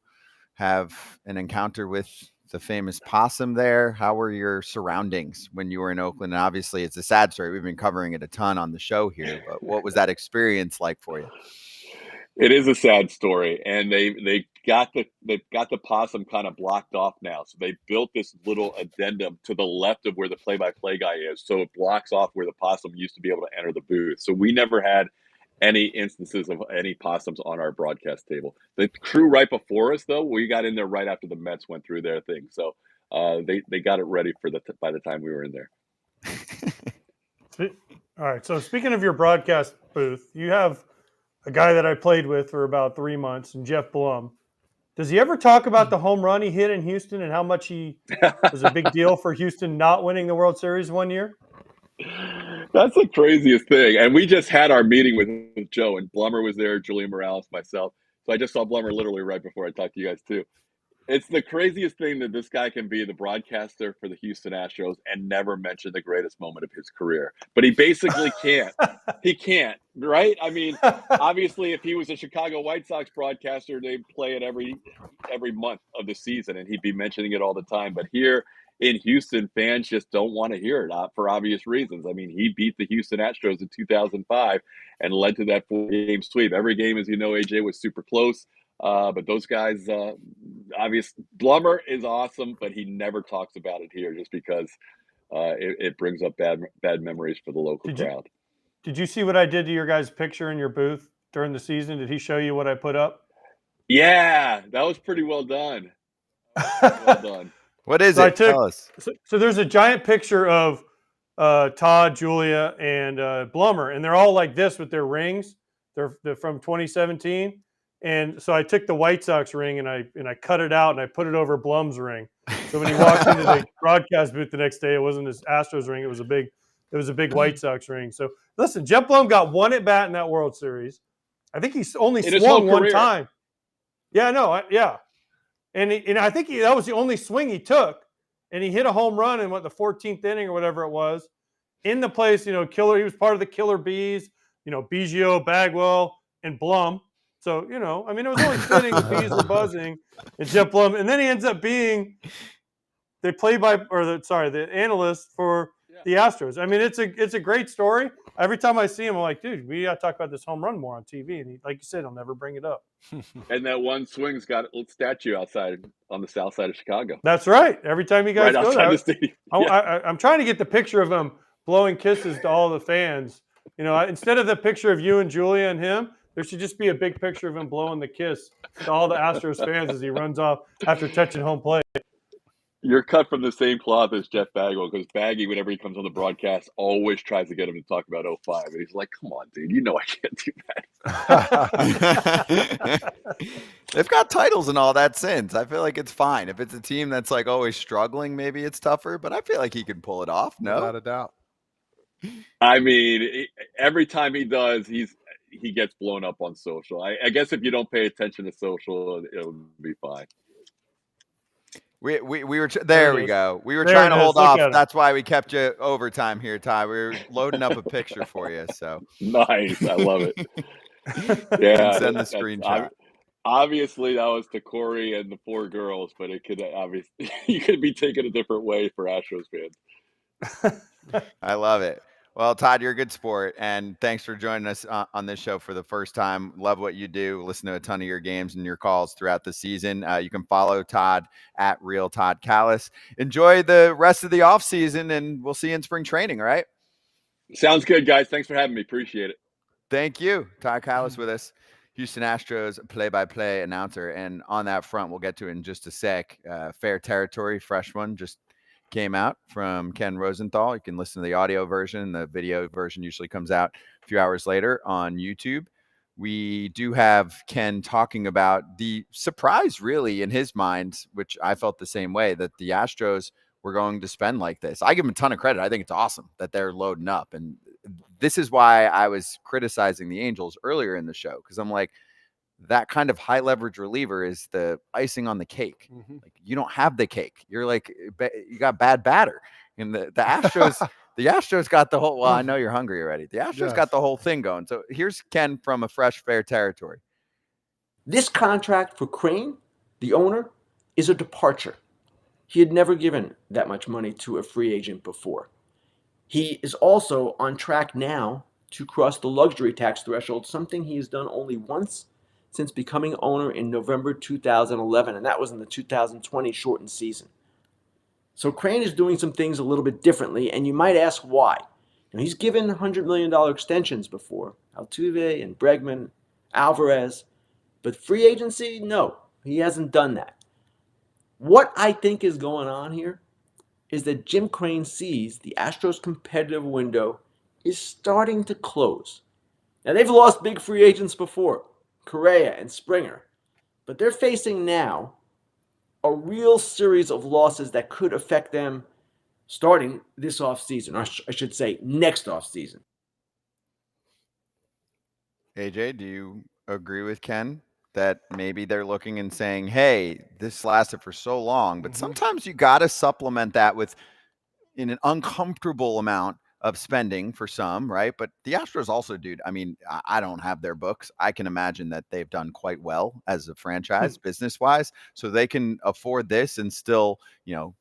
have an encounter with the famous possum there? How were your surroundings when you were in Oakland? And obviously it's a sad story. We've been covering it a ton on the show here, but what was that experience like for you? It is a sad story, and they've got the possum kind of blocked off now. So they built this little addendum to the left of where the play-by-play guy is, so it blocks off where the possum used to be able to enter the booth. So we never had any instances of any possums on our broadcast table. The crew right before us, though, we got in there right after the Mets went through their thing. So they got it ready for by the time we were in there. All right. So speaking of your broadcast booth, you have a guy that I played with for about 3 months, and Jeff Blum. Does he ever talk about the home run he hit in Houston and how much he was a big deal for Houston not winning the World Series one year? That's the craziest thing. And we just had our meeting with Joe, and Blummer was there, Julian Morales, myself. So I just saw Blummer literally right before I talked to you guys too. It's the craziest thing that this guy can be the broadcaster for the Houston Astros and never mention the greatest moment of his career. But he basically can't. He can't, right? I mean, obviously, if he was a Chicago White Sox broadcaster, they'd play it every month of the season, and he'd be mentioning it all the time. But here in Houston, fans just don't want to hear it for obvious reasons. I mean, he beat the Houston Astros in 2005 and led to that 4-game sweep. Every game, as you know, AJ, was super close. But those guys, Blummer is awesome, but he never talks about it here just because it brings up bad memories for the local crowd. Did you see what I did to your guys' picture in your booth during the season? Did he show you what I put up? Yeah, that was pretty well done. Well done. What is it? Tell us. So there's a giant picture of Todd, Julia, and Blummer, and they're all like this with their rings. They're from 2017. And so I took the White Sox ring and I cut it out and I put it over Blum's ring. So when he walked into the broadcast booth the next day, it wasn't his Astros ring. It was a big White Sox ring. So listen, Jeff Blum got one at bat in that World Series. I think he's only swung one time. Yeah, no, yeah. And I think that was the only swing he took. And he hit a home run in the 14th inning or whatever it was. In the place, killer. He was part of the Killer Bees. Biggio, Bagwell, and Blum. So, it was only fitting the bees were buzzing and Jeff Blum. And then he ends up being the analyst for the Astros. I mean, it's a great story. Every time I see him, I'm like, dude, we got to talk about this home run more on TV. And like you said, he'll never bring it up. And that one swing's got a little statue outside on the south side of Chicago. That's right. Every time you guys go there, the stadium. I'm trying to get the picture of him blowing kisses to all the fans. Instead of the picture of you and Julia and him, there should just be a big picture of him blowing the kiss to all the Astros fans as he runs off after touching home plate. You're cut from the same cloth as Jeff Bagwell, because Baggy, whenever he comes on the broadcast, always tries to get him to talk about 05. And he's like, come on, dude, I can't do that. They've got titles and all that since. I feel like it's fine. If it's a team that's like always struggling, maybe it's tougher, but I feel like he can pull it off. No? Without a doubt. I mean, every time he does, he gets blown up on social. I guess if you don't pay attention to social, it'll be fine. We were there. There it We is. go. We were There trying it to is. hold Look off. at it. That's why we kept you overtime here, Ty. We were loading up a picture for you. So Nice. I love it. you can Yeah, send the that's screenshot. obviously that was to Corey and the 4 girls, but it could obviously you could be taken a different way for Astros fans. I love it. Well, Todd, you're a good sport, and thanks for joining us on this show for the first time. Love what you do. Listen to a ton of your games and your calls throughout the season. You can follow Todd at Real Todd Kalas. Enjoy the rest of the off season, and we'll see you in spring training. All right. Sounds good, guys. Thanks for having me. Appreciate it. Thank you, Todd Kalas, with us, Houston Astros play-by-play announcer. And on that front, we'll get to it in just a sec. Fair Territory, fresh one, just came out from Ken Rosenthal. You can listen to the audio version. The video version usually comes out a few hours later on YouTube. We do have Ken talking about the surprise, really, in his mind, which I felt the same way, that the Astros were going to spend like this. I give him a ton of credit. I think it's awesome that they're loading up. And this is why I was criticizing the Angels earlier in the show, because I'm like, that kind of high leverage reliever is the icing on the cake. Mm-hmm. Like, you don't have the cake. You're like, you got bad batter. And the Astros, the Astros got the whole, well, I know you're hungry already. The Astros got the whole thing going. So here's Ken from a fresh Fair Territory. This contract for Crane, the owner, is a departure. He had never given that much money to a free agent before. He is also on track now to cross the luxury tax threshold, something he has done only once since becoming owner in November 2011, and that was in the 2020 shortened season. So Crane is doing some things a little bit differently, and you might ask why. Now, he's given $100 million extensions before, Altuve and Bregman, Alvarez, but free agency, no, he hasn't done that. What I think is going on here is that Jim Crane sees the Astros' competitive window is starting to close. Now, they've lost big free agents before, Correa and Springer, but they're facing now a real series of losses that could affect them starting this offseason, or I should say next offseason. AJ, do you agree with Ken that maybe they're looking and saying, hey, this lasted for so long, but sometimes you got to supplement that with in an uncomfortable amount of spending for some, right? But the Astros also, dude, I mean, I don't have their books. I can imagine that they've done quite well as a franchise business-wise, so they can afford this and still,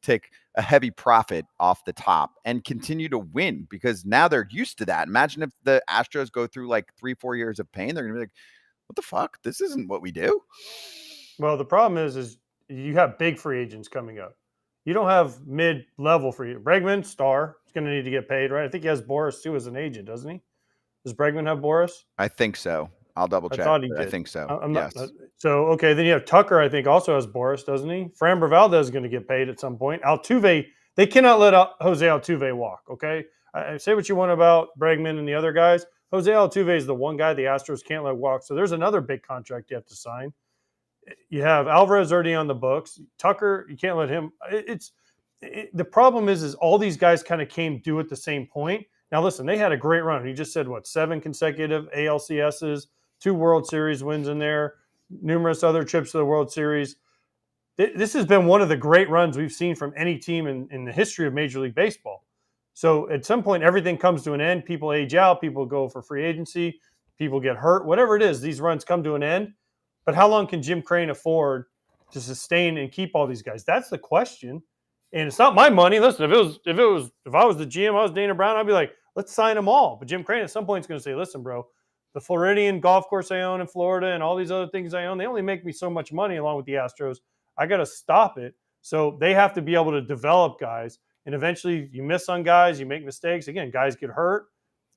take a heavy profit off the top and continue to win, because now they're used to that. Imagine if the Astros go through like 3-4 years of pain, they're going to be like, what the fuck? This isn't what we do. Well, the problem is you have big free agents coming up. You don't have mid-level free. Bregman, star, is going to need to get paid, right? I think he has Boris too as an agent, doesn't he? Does Bregman have Boris? I think so. I'll double check. I thought he did. I think so. Yes. Yes. So, okay, then you have Tucker, I think, also has Boris, doesn't he? Framber Valdez is going to get paid at some point. Altuve, they cannot let Jose Altuve walk, okay? I say what you want about Bregman and the other guys. Jose Altuve is the one guy the Astros can't let walk. So there's another big contract you have to sign. You have Alvarez already on the books. Tucker, you can't let him. The problem is all these guys kind of came due at the same point. Now, listen, they had a great run. He just said, 7 consecutive ALCSs, 2 World Series wins in there, numerous other trips to the World Series. This has been one of the great runs we've seen from any team in the history of Major League Baseball. So at some point, everything comes to an end. People age out. People go for free agency. People get hurt. Whatever it is, these runs come to an end. But how long can Jim Crane afford to sustain and keep all these guys? That's the question. And it's not my money. Listen, if I was the GM, I was Dana Brown, I'd be like, let's sign them all. But Jim Crane at some point is going to say, listen, bro, the Floridian golf course I own in Florida and all these other things I own, they only make me so much money along with the Astros. I got to stop it. So they have to be able to develop guys. And eventually you miss on guys, you make mistakes. Again, guys get hurt.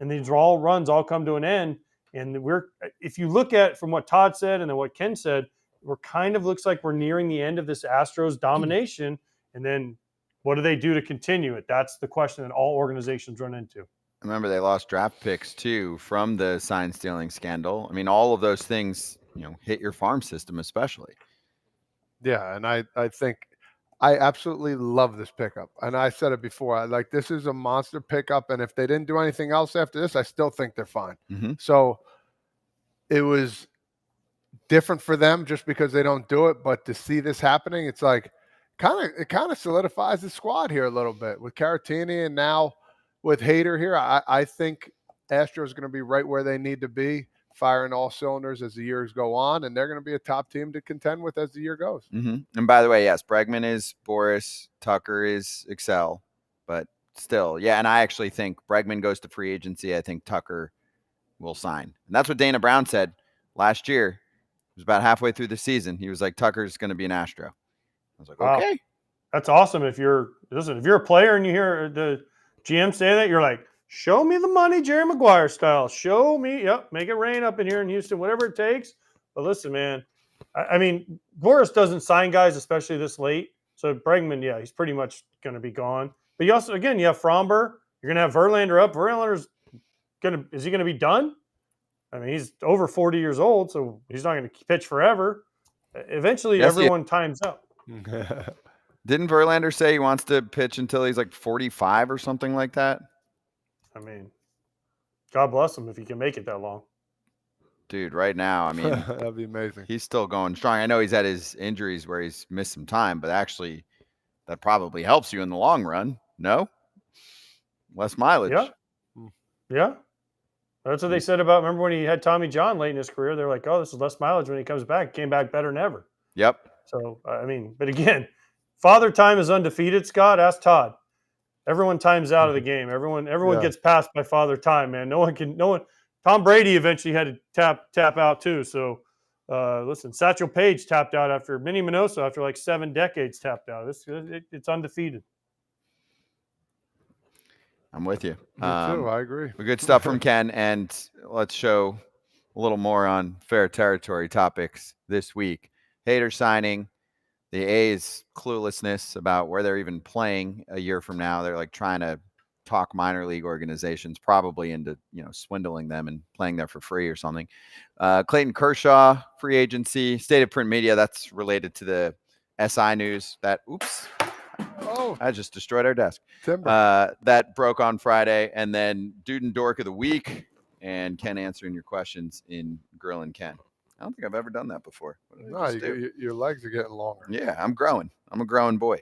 And these runs all come to an end. And if you look at from what Todd said and then what Ken said, we're kind of looks like we're nearing the end of this Astros domination. And then what do they do to continue it? That's the question that all organizations run into. Remember, they lost draft picks too from the sign stealing scandal. I mean, all of those things, hit your farm system, especially. Yeah, and I think I absolutely love this pickup. And I said it before. This is a monster pickup, and if they didn't do anything else after this, I still think they're fine. Mm-hmm. So it was different for them just because they don't do it, but to see this happening, it's like, it kind of solidifies the squad here a little bit with Caratini and now with Hader here. I think Astros are going to be right where they need to be, firing all cylinders as the years go on, and they're going to be a top team to contend with as the year goes. And by the way, yes, Bregman is Boris, Tucker is Excel, but still, yeah. And I actually think Bregman goes to free agency. I think Tucker will sign, and that's what Dana Brown said last year. It was about halfway through the season. He was like, "Tucker's going to be an Astro." I was like, Wow. "Okay, that's awesome." If you're a player and you hear the GM say that, you're like, "Show me the money, Jerry Maguire style. Show me, make it rain up in here in Houston, whatever it takes." But listen, man, I mean, Boris doesn't sign guys, especially this late. So Bregman, yeah, he's pretty much going to be gone. But you also, again, you have Fromber. You're going to have Verlander up. Verlander's is he going to be done? I mean, he's over 40 years old, so he's not going to pitch forever. Eventually, everyone times out. Didn't Verlander say he wants to pitch until he's like 45 or something like that? I mean, God bless him if he can make it that long. Dude, right now, I mean, that'd be amazing. He's still going strong. I know he's had his injuries where he's missed some time, but actually that probably helps you in the long run. No? Less mileage. Yeah. That's what they said about, remember when he had Tommy John late in his career? They're like, oh, this is less mileage when he comes back. Came back better than ever. Yep. So, I mean, but again, Father Time is undefeated, Scott. Ask Todd. Everyone times out of the game. Everyone gets passed by Father Time, man. No one. Tom Brady eventually had to tap out too. So, listen, Satchel Paige tapped out after Minnie Minoso after like 7 decades tapped out. It's undefeated. I'm with you. Me too. I agree. Good stuff from Ken, and let's show a little more on fair territory topics this week. Hader signing, the A's cluelessness about where they're even playing a year from now. They're like trying to talk minor league organizations probably into swindling them and playing there for free or something. Clayton Kershaw, free agency, State of Print Media. That's related to the SI news that I just destroyed our desk. That broke on Friday. And then Dude and Dork of the Week and Ken answering your questions in Grill and Ken. I don't think I've ever done that before. No, your legs are getting longer. Yeah, I'm growing. I'm a growing boy.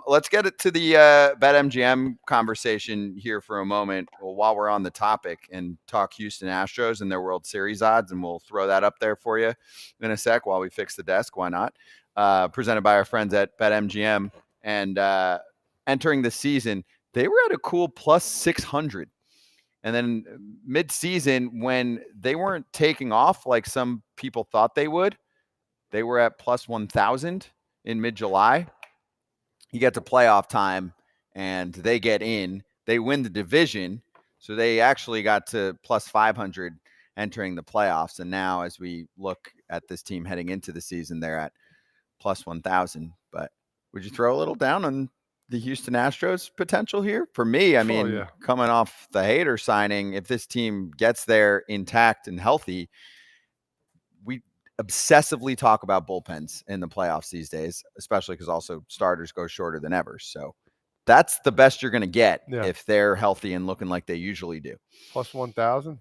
Let's get it to the Bet MGM conversation here for a moment while we're on the topic and talk Houston Astros and their World Series odds, and we'll throw that up there for you in a sec while we fix the desk. Why not? Presented by our friends at Bet MGM. And entering the season, they were at a cool plus 600. And then mid-season, when they weren't taking off like some people thought they would, they were at plus 1,000 in mid-July. You get to playoff time, and they get in. They win the division, so they actually got to plus 500 entering the playoffs. And now as we look at this team heading into the season, they're at plus 1,000. But would you throw a little down on the Houston Astros potential here? For me, I mean, coming off the Hader signing, if this team gets there intact and healthy, we obsessively talk about bullpens in the playoffs these days, especially because also starters go shorter than ever. So that's the best you're going to get if they're healthy and looking like they usually do. Plus 1,000?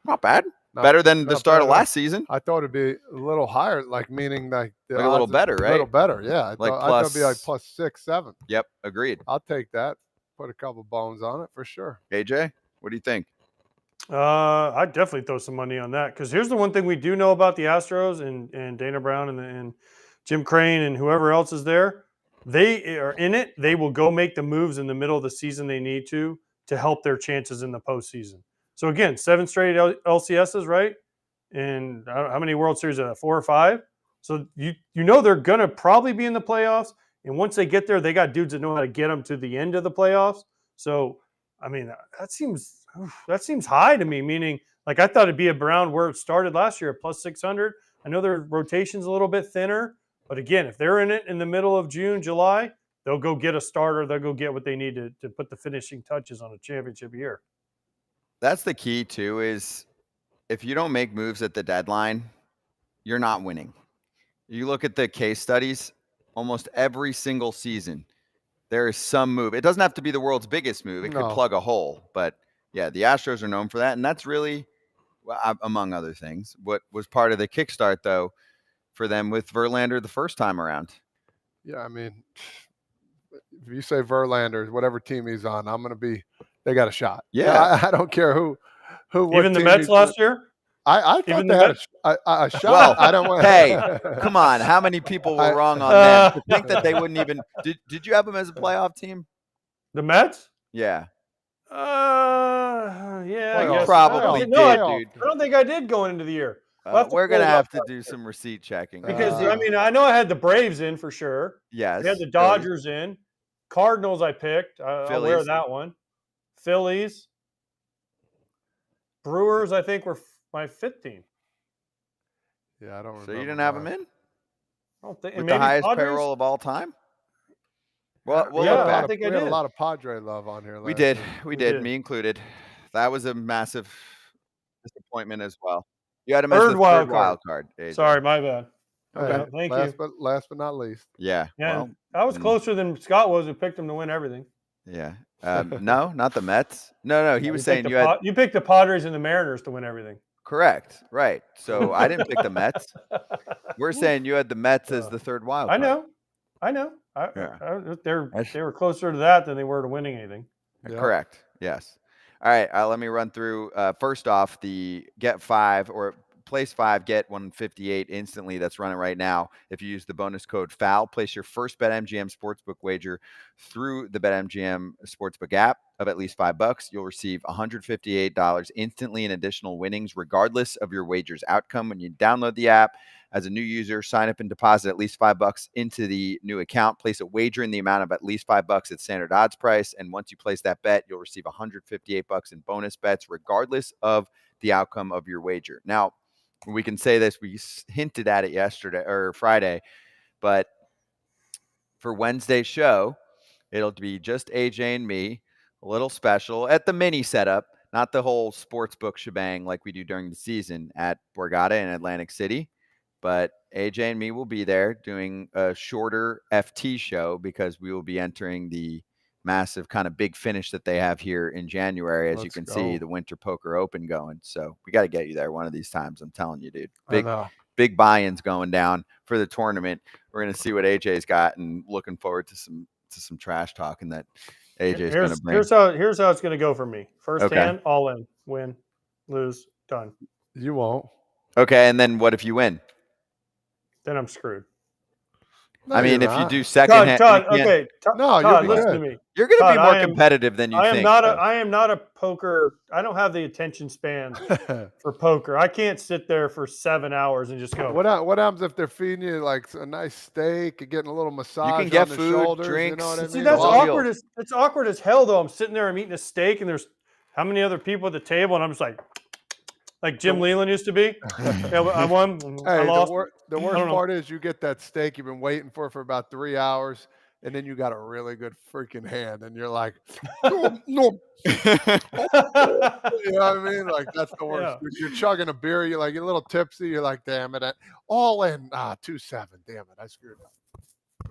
Not bad. Better than the start of last season. I thought it'd be a little higher, meaning like a little better, right? A little better, yeah. I thought it'd be like plus 6, 7. Yep, agreed. I'll take that. Put a couple bones on it for sure. AJ, what do you think? I'd definitely throw some money on that because here's the one thing we do know about the Astros and Dana Brown and Jim Crane and whoever else is there. They are in it. They will go make the moves in the middle of the season they need to help their chances in the postseason. So again, 7 straight LCSs, right? And how many World Series are that? 4 or 5? So you know they're gonna probably be in the playoffs. And once they get there, they got dudes that know how to get them to the end of the playoffs. So I mean, that seems high to me. Meaning, like I thought it'd be around where it started last year, at plus 600. I know their rotation's a little bit thinner, but again, if they're in it in the middle of June, July, they'll go get a starter. They'll go get what they need to put the finishing touches on a championship year. That's the key, too, is if you don't make moves at the deadline, you're not winning. You look at the case studies, almost every single season, there is some move. It doesn't have to be the world's biggest move. It could plug a hole. But, yeah, the Astros are known for that, and that's really, among other things, what was part of the kickstart, though, for them with Verlander the first time around. Yeah, I mean, if you say Verlander, whatever team he's on, I'm going to be. They got a shot. Yeah. I don't care who. What Even the team Mets he's last with. year. I thought Even they the had Mets? a shot. Well, I don't want. hey, come on. How many people were wrong on them to think that they wouldn't even? Did you have them as a playoff team? The Mets? Yeah. Yeah, I Playoff. guess. probably did, dude. I don't think I did going into the year. We'll We're gonna pull it have up to do some receipt checking because Uh, I mean I know I had the Braves in for sure. yes, We had the Phillies. Dodgers in, Cardinals. I picked. I'll wear Phillies. that one. Phillies, Brewers. I think were my fifth team. Yeah, I don't remember. So you didn't have them mine. in I don't think with maybe the highest Padres? payroll of all time. Well, we'll Yeah, look I back. think we I had a did. lot of Padre love on here. We last did. year. We did. Me included. That was a massive disappointment as well. You had him as the Third wild third card. wild card. AJ. Sorry, my bad. Okay. Hey, Thank last you. Last but not least. Yeah. Yeah, Well, I was closer than Scott was, who picked him to win everything. yeah. No, not the Mets. No. He was saying you picked the Padres and the Mariners to win everything. correct. Right. So I didn't pick the Mets. We're saying you had the Mets as the third wild card. I know. Yeah. They were closer to that than they were to winning anything. Yep. Correct. Yes. All right. Let me run through. First off, the get 5 or place 5, get 158 instantly. That's running right now. If you use the bonus code FOUL, place your first Bet MGM sportsbook wager through the Bet MGM sportsbook app of at least $5. You'll receive $158 instantly in additional winnings, regardless of your wager's outcome. When you download the app as a new user, sign up and deposit at least $5 into the new account. Place a wager in the amount of at least $5 at standard odds price. And once you place that bet, you'll receive $158 in bonus bets, regardless of the outcome of your wager. Now, we can say this, we hinted at it yesterday or Friday, but for Wednesday's show, it'll be just AJ and me, a little special at the mini setup, not the whole sports book shebang like we do during the season at Borgata in Atlantic City. But AJ and me will be there doing a shorter FT show because we will be entering the massive kind of big finish that they have here in January, as you Let's can go. see the Winter Poker Open going. So we got to get you there one of these times. I'm telling you, dude. I know. Big buy-ins going down for the tournament. We're going to see what AJ's got, and looking forward to some trash talking that AJ's going to bring. Here's how it's going to go for me. First hand, all in, win, lose, done. You won't. Okay, and then what if you win? Then I'm screwed. No, I mean, you're if you not. do second hand, Todd, you can't- okay. No, you'll Todd, be listen good. to me. you're going to be Todd, more I am- competitive than you I think. am not a poker. I don't have the attention span for poker. I can't sit there for 7 hours and just go. What happens if they're feeding you like a nice steak, getting a little massage can get on the food, shoulders? drinks. You know what I mean? See, that's Well, awkward. It's awkward as hell, though. I'm sitting there, I'm eating a steak, and there's how many other people at the table, and I'm just like Jim Leland used to be. Yeah, I won. I Hey, lost. the I worst don't know. part is you get that steak you've been waiting for about 3 hours, and then you got a really good freaking hand, and you're like, no. You know what I mean? Like, that's the worst. Yeah. You're chugging a beer, you're like, you're a little tipsy, you're like, damn it, all in, 2-7, damn it, I screwed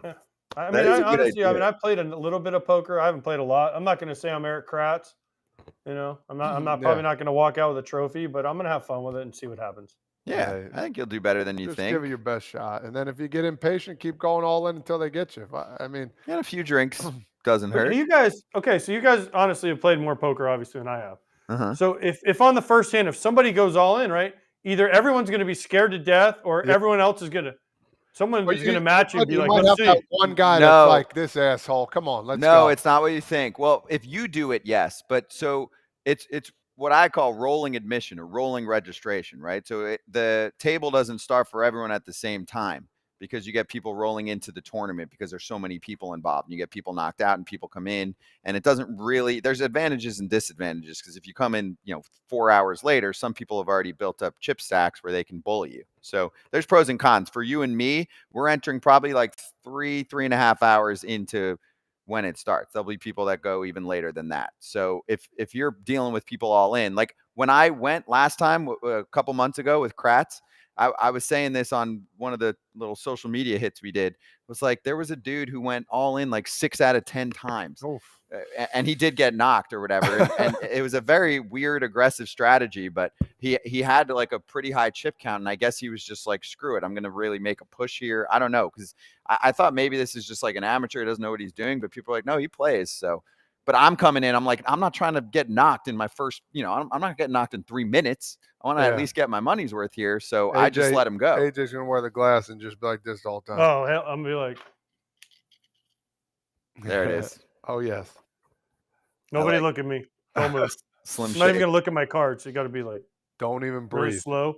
up. I That mean, is a good honestly, idea. I've played a little bit of poker. I haven't played a lot. I'm not going to say I'm Eric Kratz. You know, I'm not probably not going to walk out with a trophy, but I'm going to have fun with it and see what happens. Yeah, Hey, I think you'll do better than you Just think. give it your best shot, and then if you get impatient, keep going all in until they get you. I mean, Yeah, a few drinks doesn't But hurt. you guys, okay, so you guys honestly have played more poker, obviously, than I have. Uh-huh. So if on the first hand, if somebody goes all in, right, either everyone's going to be scared to death, or Yeah. everyone else is going to, someone But is going to match you and be you like, might let's have see. that one guy No. that's like, this asshole. Come on, let's go. No, it's not what you think. Well, if you do it, yes. But so it's what I call rolling admission or rolling registration, right? So the table doesn't start for everyone at the same time because you get people rolling into the tournament because there's so many people involved. And you get people knocked out and people come in, and it doesn't really, there's advantages and disadvantages because if you come in, 4 hours later, some people have already built up chip stacks where they can bully you. So there's pros and cons. For you and me, we're entering probably like 3.5 hours into when it starts. There'll be people that go even later than that. So if you're dealing with people all in, like when I went last time a couple months ago with Kratz, I was saying this on one of the little social media hits we did. It was like there was a dude who went all in like 6 out of 10 times. Oof. And he did get knocked or whatever. And it was a very weird, aggressive strategy, but he had like a pretty high chip count. And I guess he was just like, screw it, I'm going to really make a push here. I don't know. Cause I thought maybe this is just like an amateur. He doesn't know what he's doing, but people are like, no, he plays. So, but I'm coming in. I'm like, I'm not trying to get knocked in my first, I'm not getting knocked in 3 minutes. I want to at least get my money's worth here. So I just let him go. AJ's going to wear the glass and just be like this the whole time. Oh, hell, I'm going to be like. There it is. Oh, yes. Nobody look at me. Don't move. Slim I'm not even going to look at my cards. You got to be like. Don't even really breathe. Slow.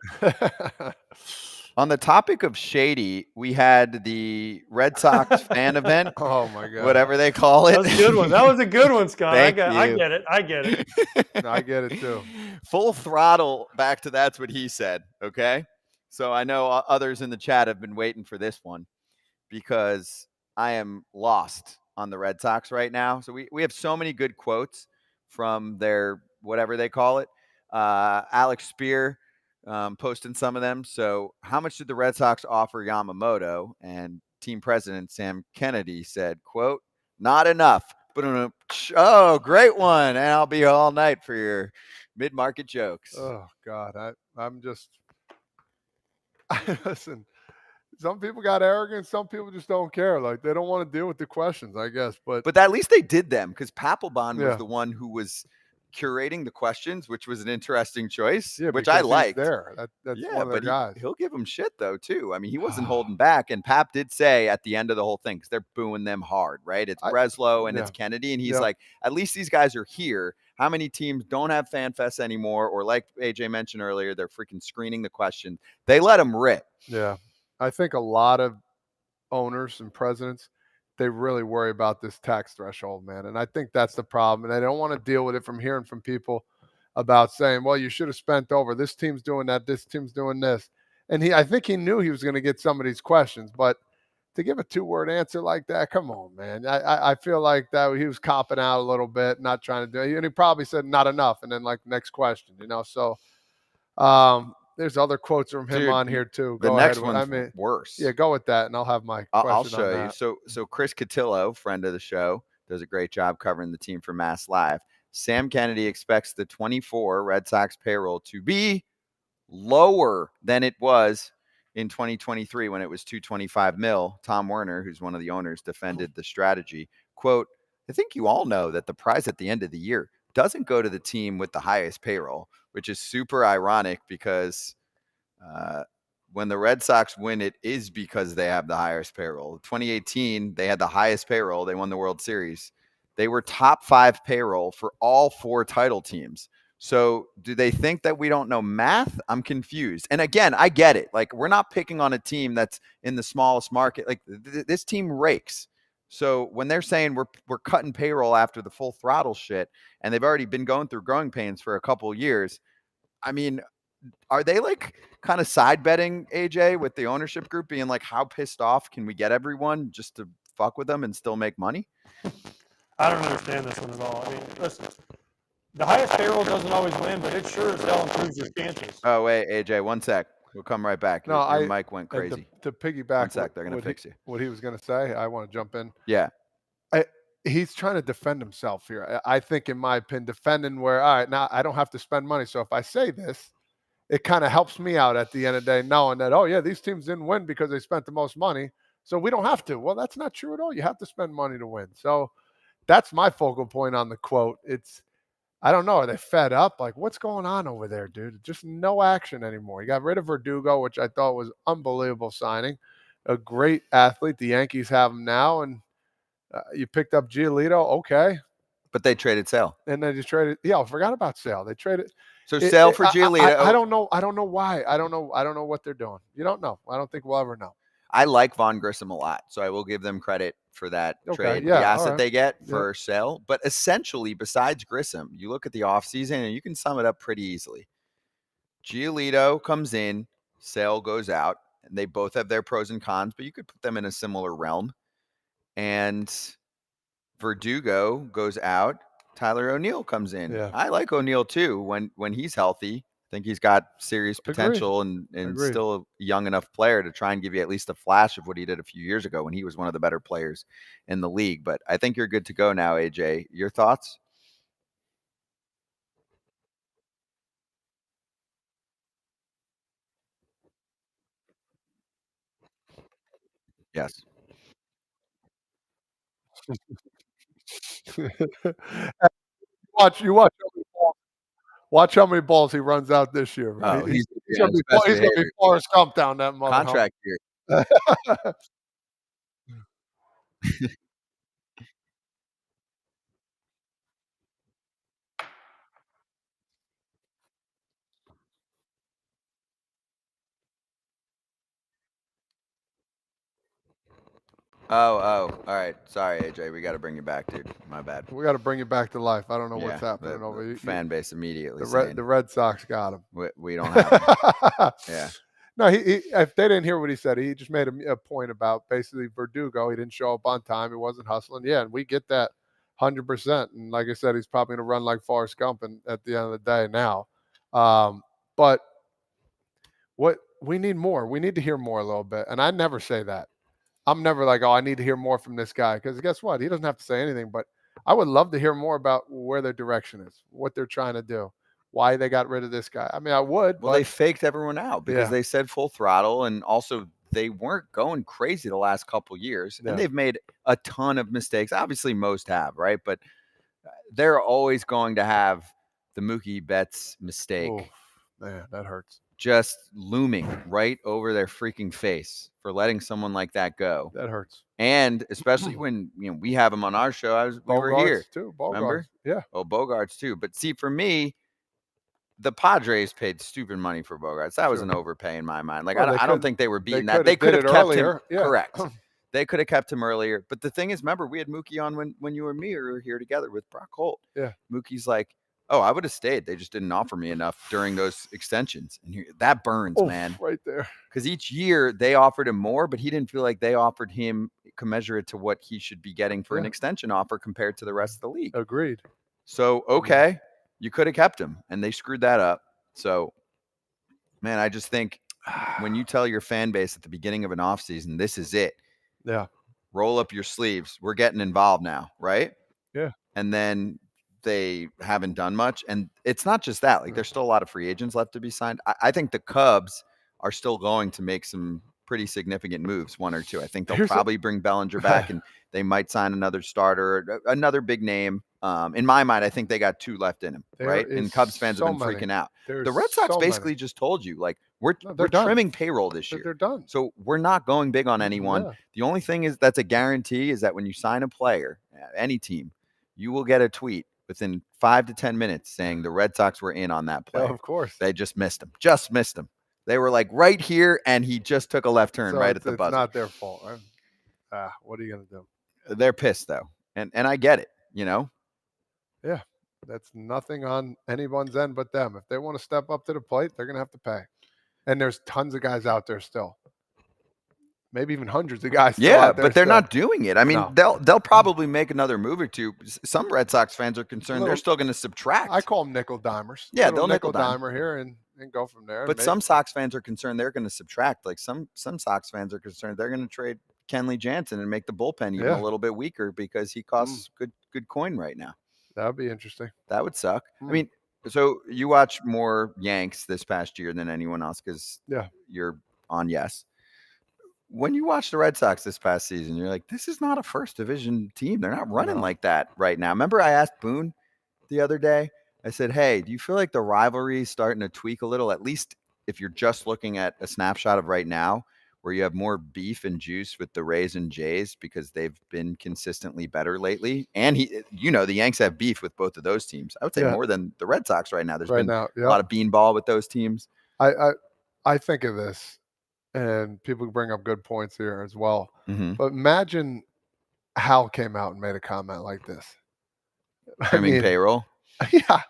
On the topic of shady, we had the Red Sox fan event. Oh my God! Whatever they call it. That was a good one. That was a good one, Scott. Thank you. I get it. I get it. No, I get it too. Full throttle back to that's what he said. Okay, so I know others in the chat have been waiting for this one because I am lost on the Red Sox right now. So we have so many good quotes from their whatever they call it. Alex Spear. Posting some of them. So how much did the Red Sox offer Yamamoto? And team president Sam Kennedy said, quote, not enough. But oh, great one. And I'll be here all night for your mid-market jokes. Oh God. I'm just listen, some people got arrogant, some people just don't care. Like they don't want to deal with the questions, I guess. But at least they did them because Papelbon was the one who was curating the questions, which was an interesting choice, which I liked. That's one of the guys. He'll give him shit though too. I mean, he wasn't holding back, and Pap did say at the end of the whole thing because they're booing them hard, right? It's Breslow and it's Kennedy, and he's like, at least these guys are here. How many teams don't have fan fests anymore, or like AJ mentioned earlier, they're freaking screening the question. They let them rip. Yeah, I think a lot of owners and presidents, they really worry about this tax threshold, man. And I think that's the problem. And they don't want to deal with it from hearing from people about saying, well, you should have spent over. This team's doing that. This team's doing this. And I think he knew he was going to get some of these questions. But to give a 2-word answer like that, come on, man. I feel like that he was copping out a little bit, not trying to do it. And he probably said not enough. And then next question, So there's other quotes from him on here too. The next one's worse. Yeah, go with that, and I'll have my question. I'll show on you. So Chris Cotillo, friend of the show, does a great job covering the team for Mass Live. Sam Kennedy expects the 24 Red Sox payroll to be lower than it was in 2023 when it was $225 million. Tom Werner, who's one of the owners, defended the strategy. Quote, I think you all know that the prize at the end of the year doesn't go to the team with the highest payroll, which is super ironic because when the Red Sox win, it is because they have the highest payroll. 2018, they had the highest payroll. They won the World Series. They were top 5 payroll for all 4 title teams. So do they think that we don't know math? I'm confused. And again, I get it. Like, we're not picking on a team that's in the smallest market. Like, this team rakes. So when they're saying we're cutting payroll after the full throttle shit, and they've already been going through growing pains for a couple of years, I mean, are they like kind of side betting AJ with the ownership group being like, how pissed off can we get everyone just to fuck with them and still make money? I don't understand this one at all. I mean, listen, the highest payroll doesn't always win, but it sure as hell improves your chances. Oh, wait, AJ, one sec. We'll come right back. Your mic went crazy. To piggyback, 1 sec, they're going to fix you. What he was going to say, I want to jump in. Yeah. He's trying to defend himself here. I think, in my opinion, defending where, all right, now I don't have to spend money. So if I say this, it kind of helps me out at the end of the day, knowing that, oh, yeah, these teams didn't win because they spent the most money. So we don't have to. Well, that's not true at all. You have to spend money to win. So that's my focal point on the quote. I don't know. Are they fed up? Like, what's going on over there, dude? Just no action anymore. You got rid of Verdugo, which I thought was unbelievable signing. A great athlete. The Yankees have him now. And you picked up Giolito. Okay. But they traded Sale. And they just traded. Yeah, I forgot about Sale. They traded. So Sale for Giolito. I don't know. I don't know why. I don't know what they're doing. You don't know. I don't think we'll ever know. I like Von Grissom a lot, so I will give them credit for that trade. Yeah, the asset they get for Sale. But essentially, besides Grissom, you look at the offseason and you can sum it up pretty easily. Giolito comes in, Sale goes out, and they both have their pros and cons, but you could put them in a similar realm. And Verdugo goes out, Tyler O'Neill comes in. Yeah. I like O'Neill too when he's healthy. think he's got serious potential and Agreed. still a young enough player to try and give you at least a flash of what he did a few years ago when he was one of the better players in the league. But I think you're good to go now, AJ. Your thoughts? Yes. You watch how many balls he runs out this year. Man. Oh, He's yeah, gonna his best be behavior. Forrest Gump down that mother hump. Contract year. Oh, all right. Sorry, AJ. We got to bring you back, dude. My bad. We got to bring you back to life. I don't know Yeah, what's happening the over here. fan base immediately The saying Red Sox got him. we don't have him. Yeah. No, if they didn't hear what he said, he just made a point about basically Verdugo. He didn't show up on time. He wasn't hustling. Yeah, and we get that 100%. And like I said, he's probably going to run like Forrest Gump at the end of the day now. But what we need more. We need to hear more a little bit. And I never say that. I'm never like, oh, I need to hear more from this guy. Because guess what? He doesn't have to say anything. But I would love to hear more about where their direction is, what they're trying to do, why they got rid of this guy. I mean, I would. Well, they faked everyone out because Yeah. they said full throttle, and also they weren't going crazy the last couple years, Yeah. and they've made a ton of mistakes. Obviously, most have, right? But they're always going to have the Mookie Betts mistake Oh, man, that hurts. just looming right over their freaking face for letting someone like that go. That hurts. And especially when we have him on our show, we were here. Too. Remember? Yeah. Oh, Bogarts too. But see, for me, the Padres paid stupid money for Bogarts. That was Sure. an overpay in my mind. Like, Well, I don't think they were beating they that. They could did have it kept earlier. him. Yeah. Correct. They could have kept him earlier. But the thing is, remember, we had Mookie on when you and me were here together with Brock Holt. Yeah. Mookie's like, oh, I would have stayed. They just didn't offer me enough during those extensions. And that burns, man. Right there. Because each year they offered him more, but he didn't feel like they offered him commensurate to what he should be getting for an extension offer compared to the rest of the league. Agreed. So, okay, you could have kept him, and they screwed that up. So, man, I just think when you tell your fan base at the beginning of an offseason, this is it. Yeah. Roll up your sleeves. We're getting involved now, right? Yeah. And then they haven't done much. And it's not just that. Like, there's still a lot of free agents left to be signed. I think the Cubs are still going to make some pretty significant moves, one or two. I think they'll probably bring Bellinger back, and they might sign another starter, another big name. In my mind, I think they got two left in him, right? And Cubs fans have been freaking out. The Red Sox basically just told you, like, we're trimming payroll this year. They're done. So we're not going big on anyone. Yeah. The only thing is that's a guarantee is that when you sign a player, any team, you will get a tweet within 5 to 10 minutes saying the Red Sox were in on that player. Yeah, of course. They just missed him. Just missed him. They were like right here, and he just took a left turn right at the buzzer. It's not their fault. What are you going to do? They're pissed, though. And I get it, Yeah. That's nothing on anyone's end but them. If they want to step up to the plate, they're going to have to pay. And there's tons of guys out there still. Maybe even hundreds of guys still out there. But they're not doing it. I mean, No. they'll probably make another move or two. Some Red Sox fans are concerned they're still going to subtract. I call them nickel dimers. Yeah, Little they'll nickel dimer here and go from there. But some Sox fans are concerned they're going to subtract. Like some Sox fans are concerned they're going to trade Kenley Jansen and make the bullpen even a little bit weaker because he costs good coin right now. That would be interesting. That would suck. I mean, so you watch more Yanks this past year than anyone else because you're on Yes. When you watch the Red Sox this past season, you're like, this is not a first division team. They're not running like that right now. Remember I asked Boone the other day, I said, hey, do you feel like the rivalry is starting to tweak a little, at least if you're just looking at a snapshot of right now, where you have more beef and juice with the Rays and Jays because they've been consistently better lately. And the Yanks have beef with both of those teams. I would say more than the Red Sox right now. There's been a lot of beanball with those teams. I think of this, and people bring up good points here as well. Mm-hmm. But imagine Hal came out and made a comment like this. Trimming payroll? Yeah.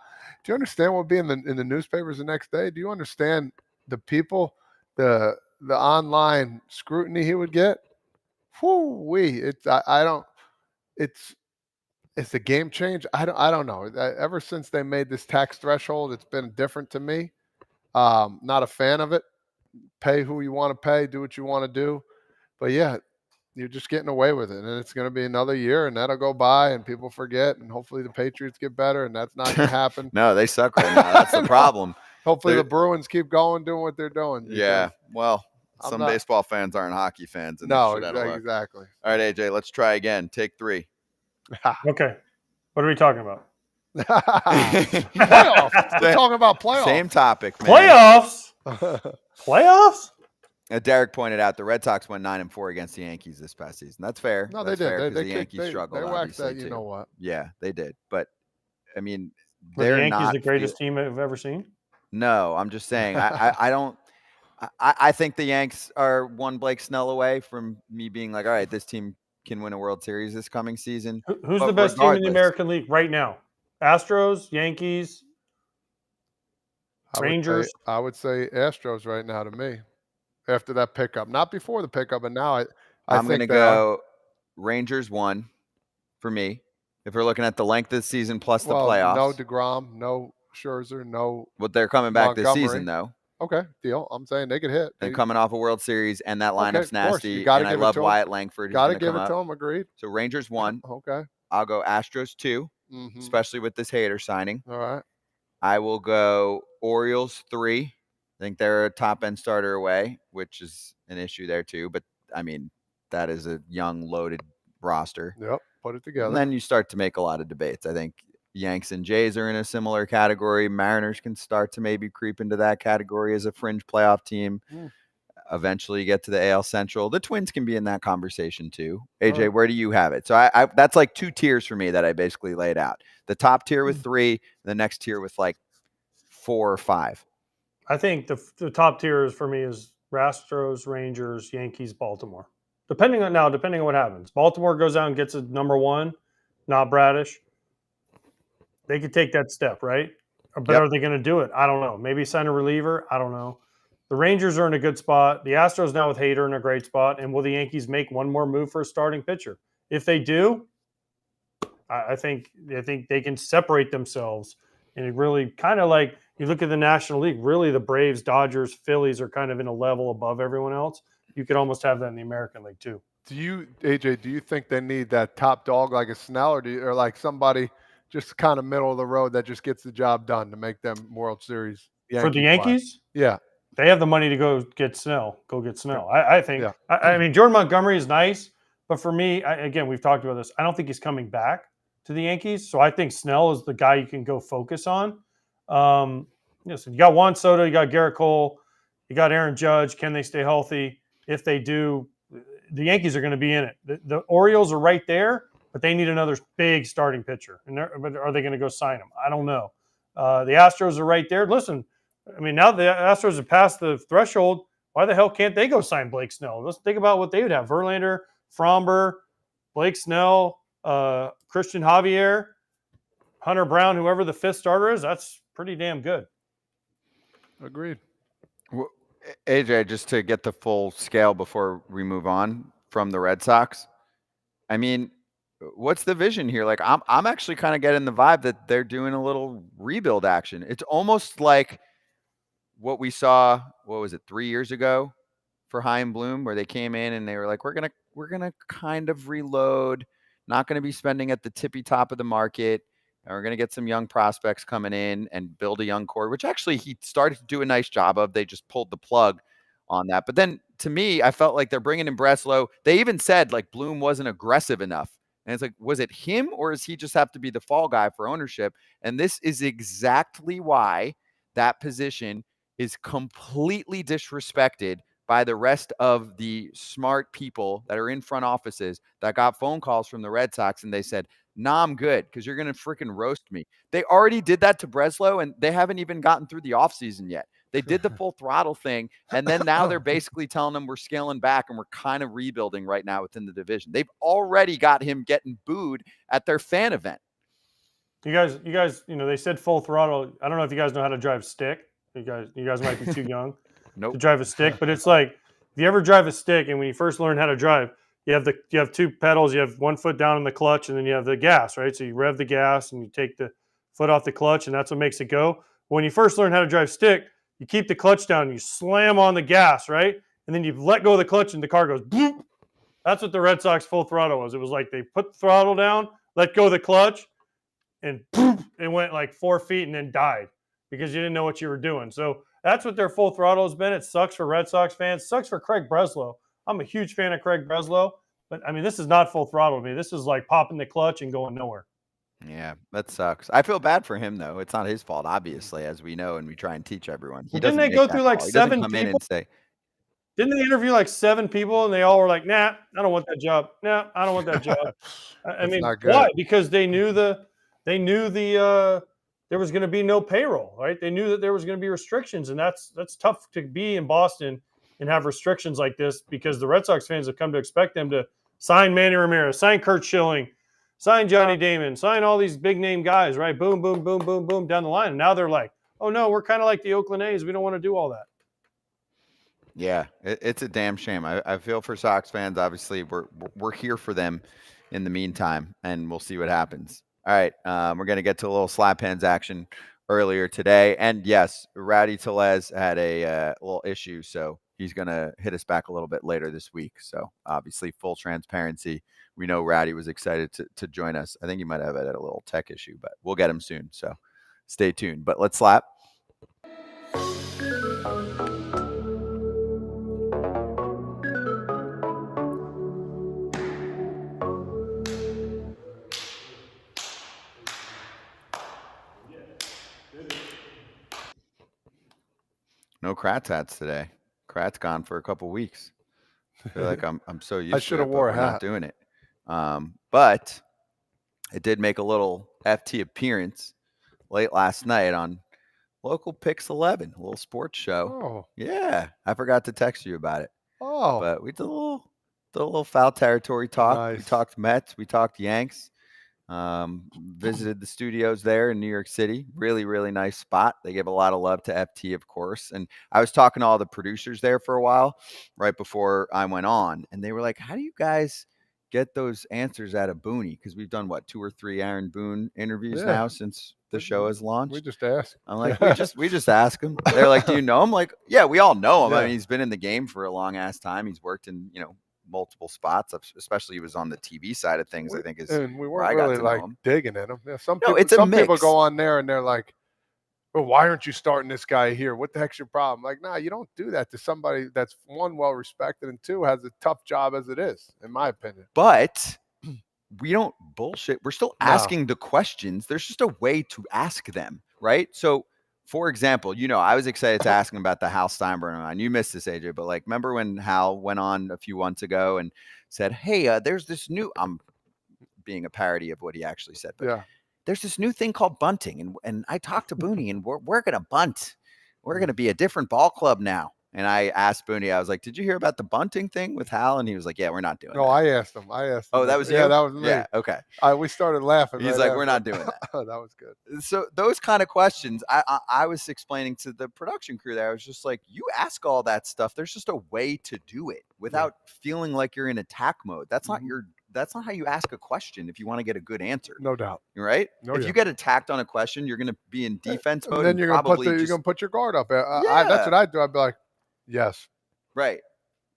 Do you understand what would be in the newspapers the next day? Do you understand the people, the online scrutiny he would get? It's a game change. I don't know. Ever since they made this tax threshold, it's been different to me. Not a fan of it. Pay who you want to pay, do what you want to do. But yeah, you're just getting away with it. And it's going to be another year, and that'll go by, and people forget, and hopefully the Patriots get better, and that's not going to happen. No, they suck right now. That's the problem. Hopefully They're- the Bruins keep going, doing what they're doing. Yeah, well, I'm some not- baseball fans aren't hockey fans. And No, that's shit out of luck. exactly. All right, AJ, let's try again. Take 3. Okay. What are we talking about? Playoffs. We're talking about playoffs. Same topic, man. Playoffs? Playoffs? Derek pointed out the Red Sox went 9-4 against the Yankees this past season. That's fair. No, That's they did. fair 'cause They the Yankees struggled. They whacked obviously, that. You too. know what? Yeah, they did. But I mean, Were they're the Yankees not the greatest team I've ever seen? No, I'm just saying. I don't. I think the Yanks are one Blake Snell away from me being like, all right, this team can win a World Series this coming season. Who's But the best team in the regardless- American League right now? Astros, Yankees, Rangers. I would say Astros right now to me. After that pickup, not before the pickup, but now I'm think going to they are. go Rangers 1 for me. If we're looking at the length of the season plus the Well, playoffs. no DeGrom, no Scherzer, no. But they're coming back this Montgomery. season, though. Okay, deal. I'm saying they could hit. They're coming off a World Series, and that lineup's of course. nasty. You gotta And I give it love to 'em. Wyatt Langford. who's Got to gonna give come it to up. them. Agreed. So Rangers 1. Okay. I'll go Astros 2, Mhm. especially with this Hader signing. All right. I will go Orioles 3. I think they're a top end starter away, which is an issue there too. But I mean, that is a young, loaded roster. Yep. Put it together. And then you start to make a lot of debates. I think Yanks and Jays are in a similar category. Mariners can start to maybe creep into that category as a fringe playoff team. Eventually you get to the AL Central. The Twins can be in that conversation too. AJ, where do you have it? So I that's like 2 tiers for me that I basically laid out. The top tier with 3, the next tier with like 4 or 5. I think the top tier for me is Astros, Rangers, Yankees, Baltimore. Depending on what happens. Baltimore goes out and gets a number 1, not Bradish. They could take that step, right? But are they going to do it? I don't know. Maybe sign a reliever. I don't know. The Rangers are in a good spot. The Astros now with Hader in a great spot. And will the Yankees make one more move for a starting pitcher? If they do, I think they can separate themselves. And it really kind of like you look at the National League, really the Braves, Dodgers, Phillies are kind of in a level above everyone else. You could almost have that in the American League too. Do you, AJ? Do you think they need that top dog like a Snell, or like somebody just kind of middle of the road that just gets the job done to make them World Series? For the play? Yankees, Yeah. they have the money to go get Snell. I think. Yeah. I mean, Jordan Montgomery is nice, but for me, again, we've talked about this. I don't think he's coming back to the Yankees, so I think Snell is the guy you can go focus on. So you got Juan Soto, you got Garrett Cole, you got Aaron Judge. Can they stay healthy? If they do, the Yankees are going to be in it. The Orioles are right there, but they need another big starting pitcher. But are they going to go sign him? I don't know. The Astros are right there. Listen, I mean, now the Astros have passed the threshold. Why the hell can't they go sign Blake Snell? Let's think about what they would have. Verlander, Fromber, Blake Snell, Christian Javier, Hunter Brown, whoever the 5th starter is. That's pretty damn good. Agreed. AJ, just to get the full scale before we move on from the Red Sox, I mean, what's the vision here? Like, I'm actually kind of getting the vibe that they're doing a little rebuild action. It's almost like what we saw, 3 years ago for Chaim Bloom, where they came in and they were like, we're gonna kind of reload, not going to be spending at the tippy top of the market. And we're going to get some young prospects coming in and build a young core, which actually he started to do a nice job of. They just pulled the plug on that. But then to me, I felt like they're bringing in Breslow. They even said like Bloom wasn't aggressive enough. And it's like, was it him or does he just have to be the fall guy for ownership? And this is exactly why that position is completely disrespected by the rest of the smart people that are in front offices that got phone calls from the Red Sox and they said, nah, I'm good because you're going to freaking roast me. They already did that to Breslow and they haven't even gotten through the offseason yet. They did the full throttle thing. And then now they're basically telling them we're scaling back and we're kind of rebuilding right now within the division. They've already got him getting booed at their fan event. You guys, they said full throttle. I don't know if you guys know how to drive stick. You guys might be too young to drive a stick, but it's like if you ever drive a stick and when you first learn how to drive, you have 2 pedals, you have 1 foot down in the clutch and then you have the gas, right? So you rev the gas and you take the foot off the clutch and that's what makes it go. When you first learn how to drive stick, you keep the clutch down, and you slam on the gas, right? And then you let go of the clutch and the car goes boop. That's what the Red Sox full throttle was. It was like they put the throttle down, let go of the clutch, and poof, it went like 4 feet and then died because you didn't know what you were doing. So that's what their full throttle has been. It sucks for Red Sox fans. It sucks for Craig Breslow. I'm a huge fan of Craig Breslow, but I mean, this is not full throttle to me. This is like popping the clutch and going nowhere. Yeah, that sucks. I feel bad for him though. It's not his fault, obviously, as we know, and we try and teach everyone. He Didn't doesn't they make go that through like call. He doesn't 7 come in people? and say, Didn't they interview like 7 people and they all were like, nah, I don't want that job. Nah, I don't want that job. I mean, not good. why? Because they knew there was going to be no payroll, right? They knew that there was going to be restrictions, and that's tough to be in Boston and have restrictions like this because the Red Sox fans have come to expect them to sign Manny Ramirez, sign Kurt Schilling, sign Johnny Damon, sign all these big name guys, right? Boom, boom, boom, boom, boom down the line. And now they're like, oh no, we're kind of like the Oakland A's. We don't want to do all that. yeah, it's a damn shame. I feel for Sox fans. Obviously, we're here for them in the meantime, and we'll see what happens. All right, we're gonna get to a little slap hands action earlier today, and yes, Rowdy Tellez had a little issue, so he's gonna hit us back a little bit later this week. So obviously, full transparency. We know Rowdy was excited to join us. I think he might have had a little tech issue, but we'll get him soon. So stay tuned. But let's slap. No Kratz hats today. Kratz gone for a couple weeks. I feel like I'm so used to it. I should have wore a but we're not hat. doing it. But it did make a little FT appearance late last night on Local Picks 11, a little sports show. Oh, Yeah, I forgot to text you about it. oh, But we did a little foul territory talk. We Nice. talked Mets. We talked Yanks. Visited the studios there in New York City. Really, really nice spot. They give a lot of love to FT, of course. And I was talking to all the producers there for a while right before I went on. And they were like, how do you guys get those answers out of Booney? Because we've done, 2 or 3 Aaron Boone interviews Yeah. now since the show has launched. we just asked. I'm like, we just ask him. They're like, do you know him? Like, yeah, we all know him. I Yeah. mean, he's been in the game for a long ass time. He's worked in, multiple spots, especially he was on the TV side of things, I think is And we where I weren't got really to know like him. digging at him. Yeah, some No, people, it's a some people mix. go on there and they're like, well, why aren't you starting this guy here? What the heck's your problem? Like, nah, you don't do that to somebody that's, 1, well respected, and 2, has a tough job as it is, in my opinion. But we don't bullshit. We're still No. asking the questions. There's just a way to ask them, right? So, for example, I was excited to ask him about the Hal Steinbrenner line. You missed this, AJ, but like, remember when Hal went on a few months ago and said, hey, there's this new, I'm being a parody of what he actually said, but Yeah. there's this new thing called bunting. And I talked to Booney, and we're going to bunt. We're going to be a different ball club now. And I asked Booney, I was like, did you hear about the bunting thing with Hal? And he was like, yeah, we're not doing No, that. I asked him. Oh, that was you? Yeah, that was me. Yeah, okay. We started laughing. He's right like, we're after. not doing that. That was good. So those kind of questions, I was explaining to the production crew there. I was just like, you ask all that stuff. There's just a way to do it without feeling like you're in attack mode. That's not that's not how you ask a question if you want to get a good answer. No doubt. Right? No, if yeah. you get attacked on a question, you're going to be in defense mode. And then you're gonna put your guard up. That's what I do. I'd be like, yes, right.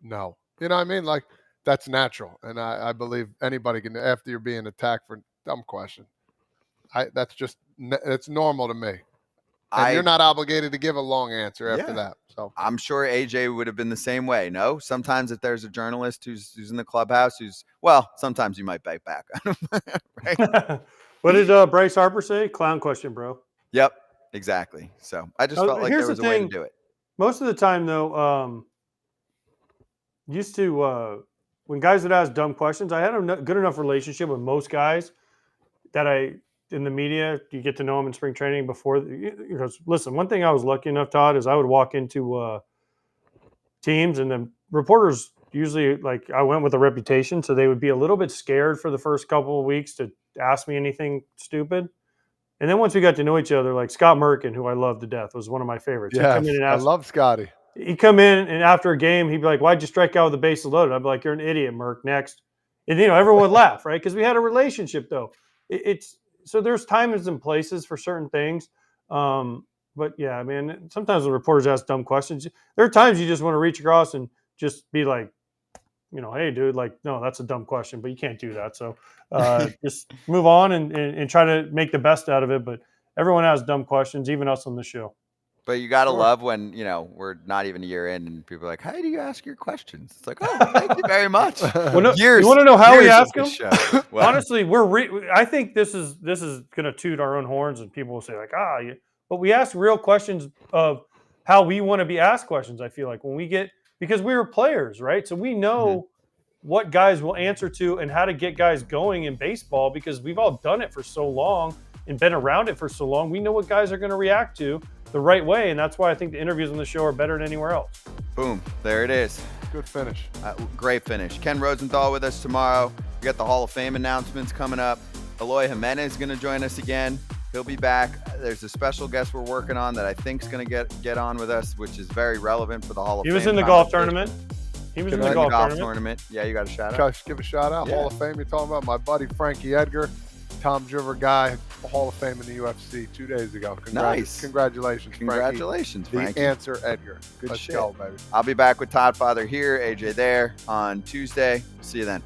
no. You know what I mean? Like, that's natural. And I believe anybody can, after you're being attacked for a dumb question. It's normal to me. And you're not obligated to give a long answer after that. So I'm sure AJ would have been the same way. No, sometimes if there's a journalist who's in the clubhouse, sometimes you might bite back on him. Right? What did Bryce Harper say? Clown question, bro. Yep, exactly. So I just felt like there was a way to do it. Most of the time, though, used to when guys would ask dumb questions, I had a good enough relationship with most guys that in the media, you get to know them in spring training before. Listen, one thing I was lucky enough, Todd, is I would walk into teams, and the reporters usually, like, I went with a reputation, so they would be a little bit scared for the first couple of weeks to ask me anything stupid. And then once we got to know each other, like Scott Merkin, who I love to death, was one of my favorites. yeah, I love Scotty. He'd come in, and after a game, he'd be like, why'd you strike out with the bases loaded? I'd be like, you're an idiot, Merk, next. And, everyone would laugh, right? Because we had a relationship, though. So there's times and places for certain things. But yeah, man, sometimes when reporters ask dumb questions, there are times you just want to reach across and just be like, hey, dude, like, no, that's a dumb question, but you can't do that. So just move on and try to make the best out of it. But everyone has dumb questions, even us on the show. But you gotta love when we're not even a year in and people are like, "How do you ask your questions?" It's like, "Oh, thank you very much." You want to know how we ask them? Well, Honestly, I think this is going to toot our own horns, and people will say like, but we ask real questions of how we want to be asked questions. I feel like because we were players, right? So we know what guys will answer to and how to get guys going in baseball because we've all done it for so long and been around it for so long. We know what guys are going to react to the right way, and that's why I think the interviews on the show are better than anywhere else. Boom, there it is. Good finish. Great finish. Ken Rosenthal with us tomorrow. We got the Hall of Fame announcements coming up. Eloy Jimenez is going to join us again. He'll be back. There's a special guest we're working on that I think is going to get on with us, which is very relevant for the Hall of Fame. He was in the golf tournament. He was in the golf tournament. Yeah, you got a shout out. Give a shout out. Yeah. Hall of Fame. You're talking about my buddy Frankie Edgar, Tom Driver guy, Hall of Fame in the UFC 2 days ago. Nice. Congratulations, Frankie. The answer, Edgar. Good Let's shit. go, baby. I'll be back with Todd Father here, AJ there on Tuesday. See you then.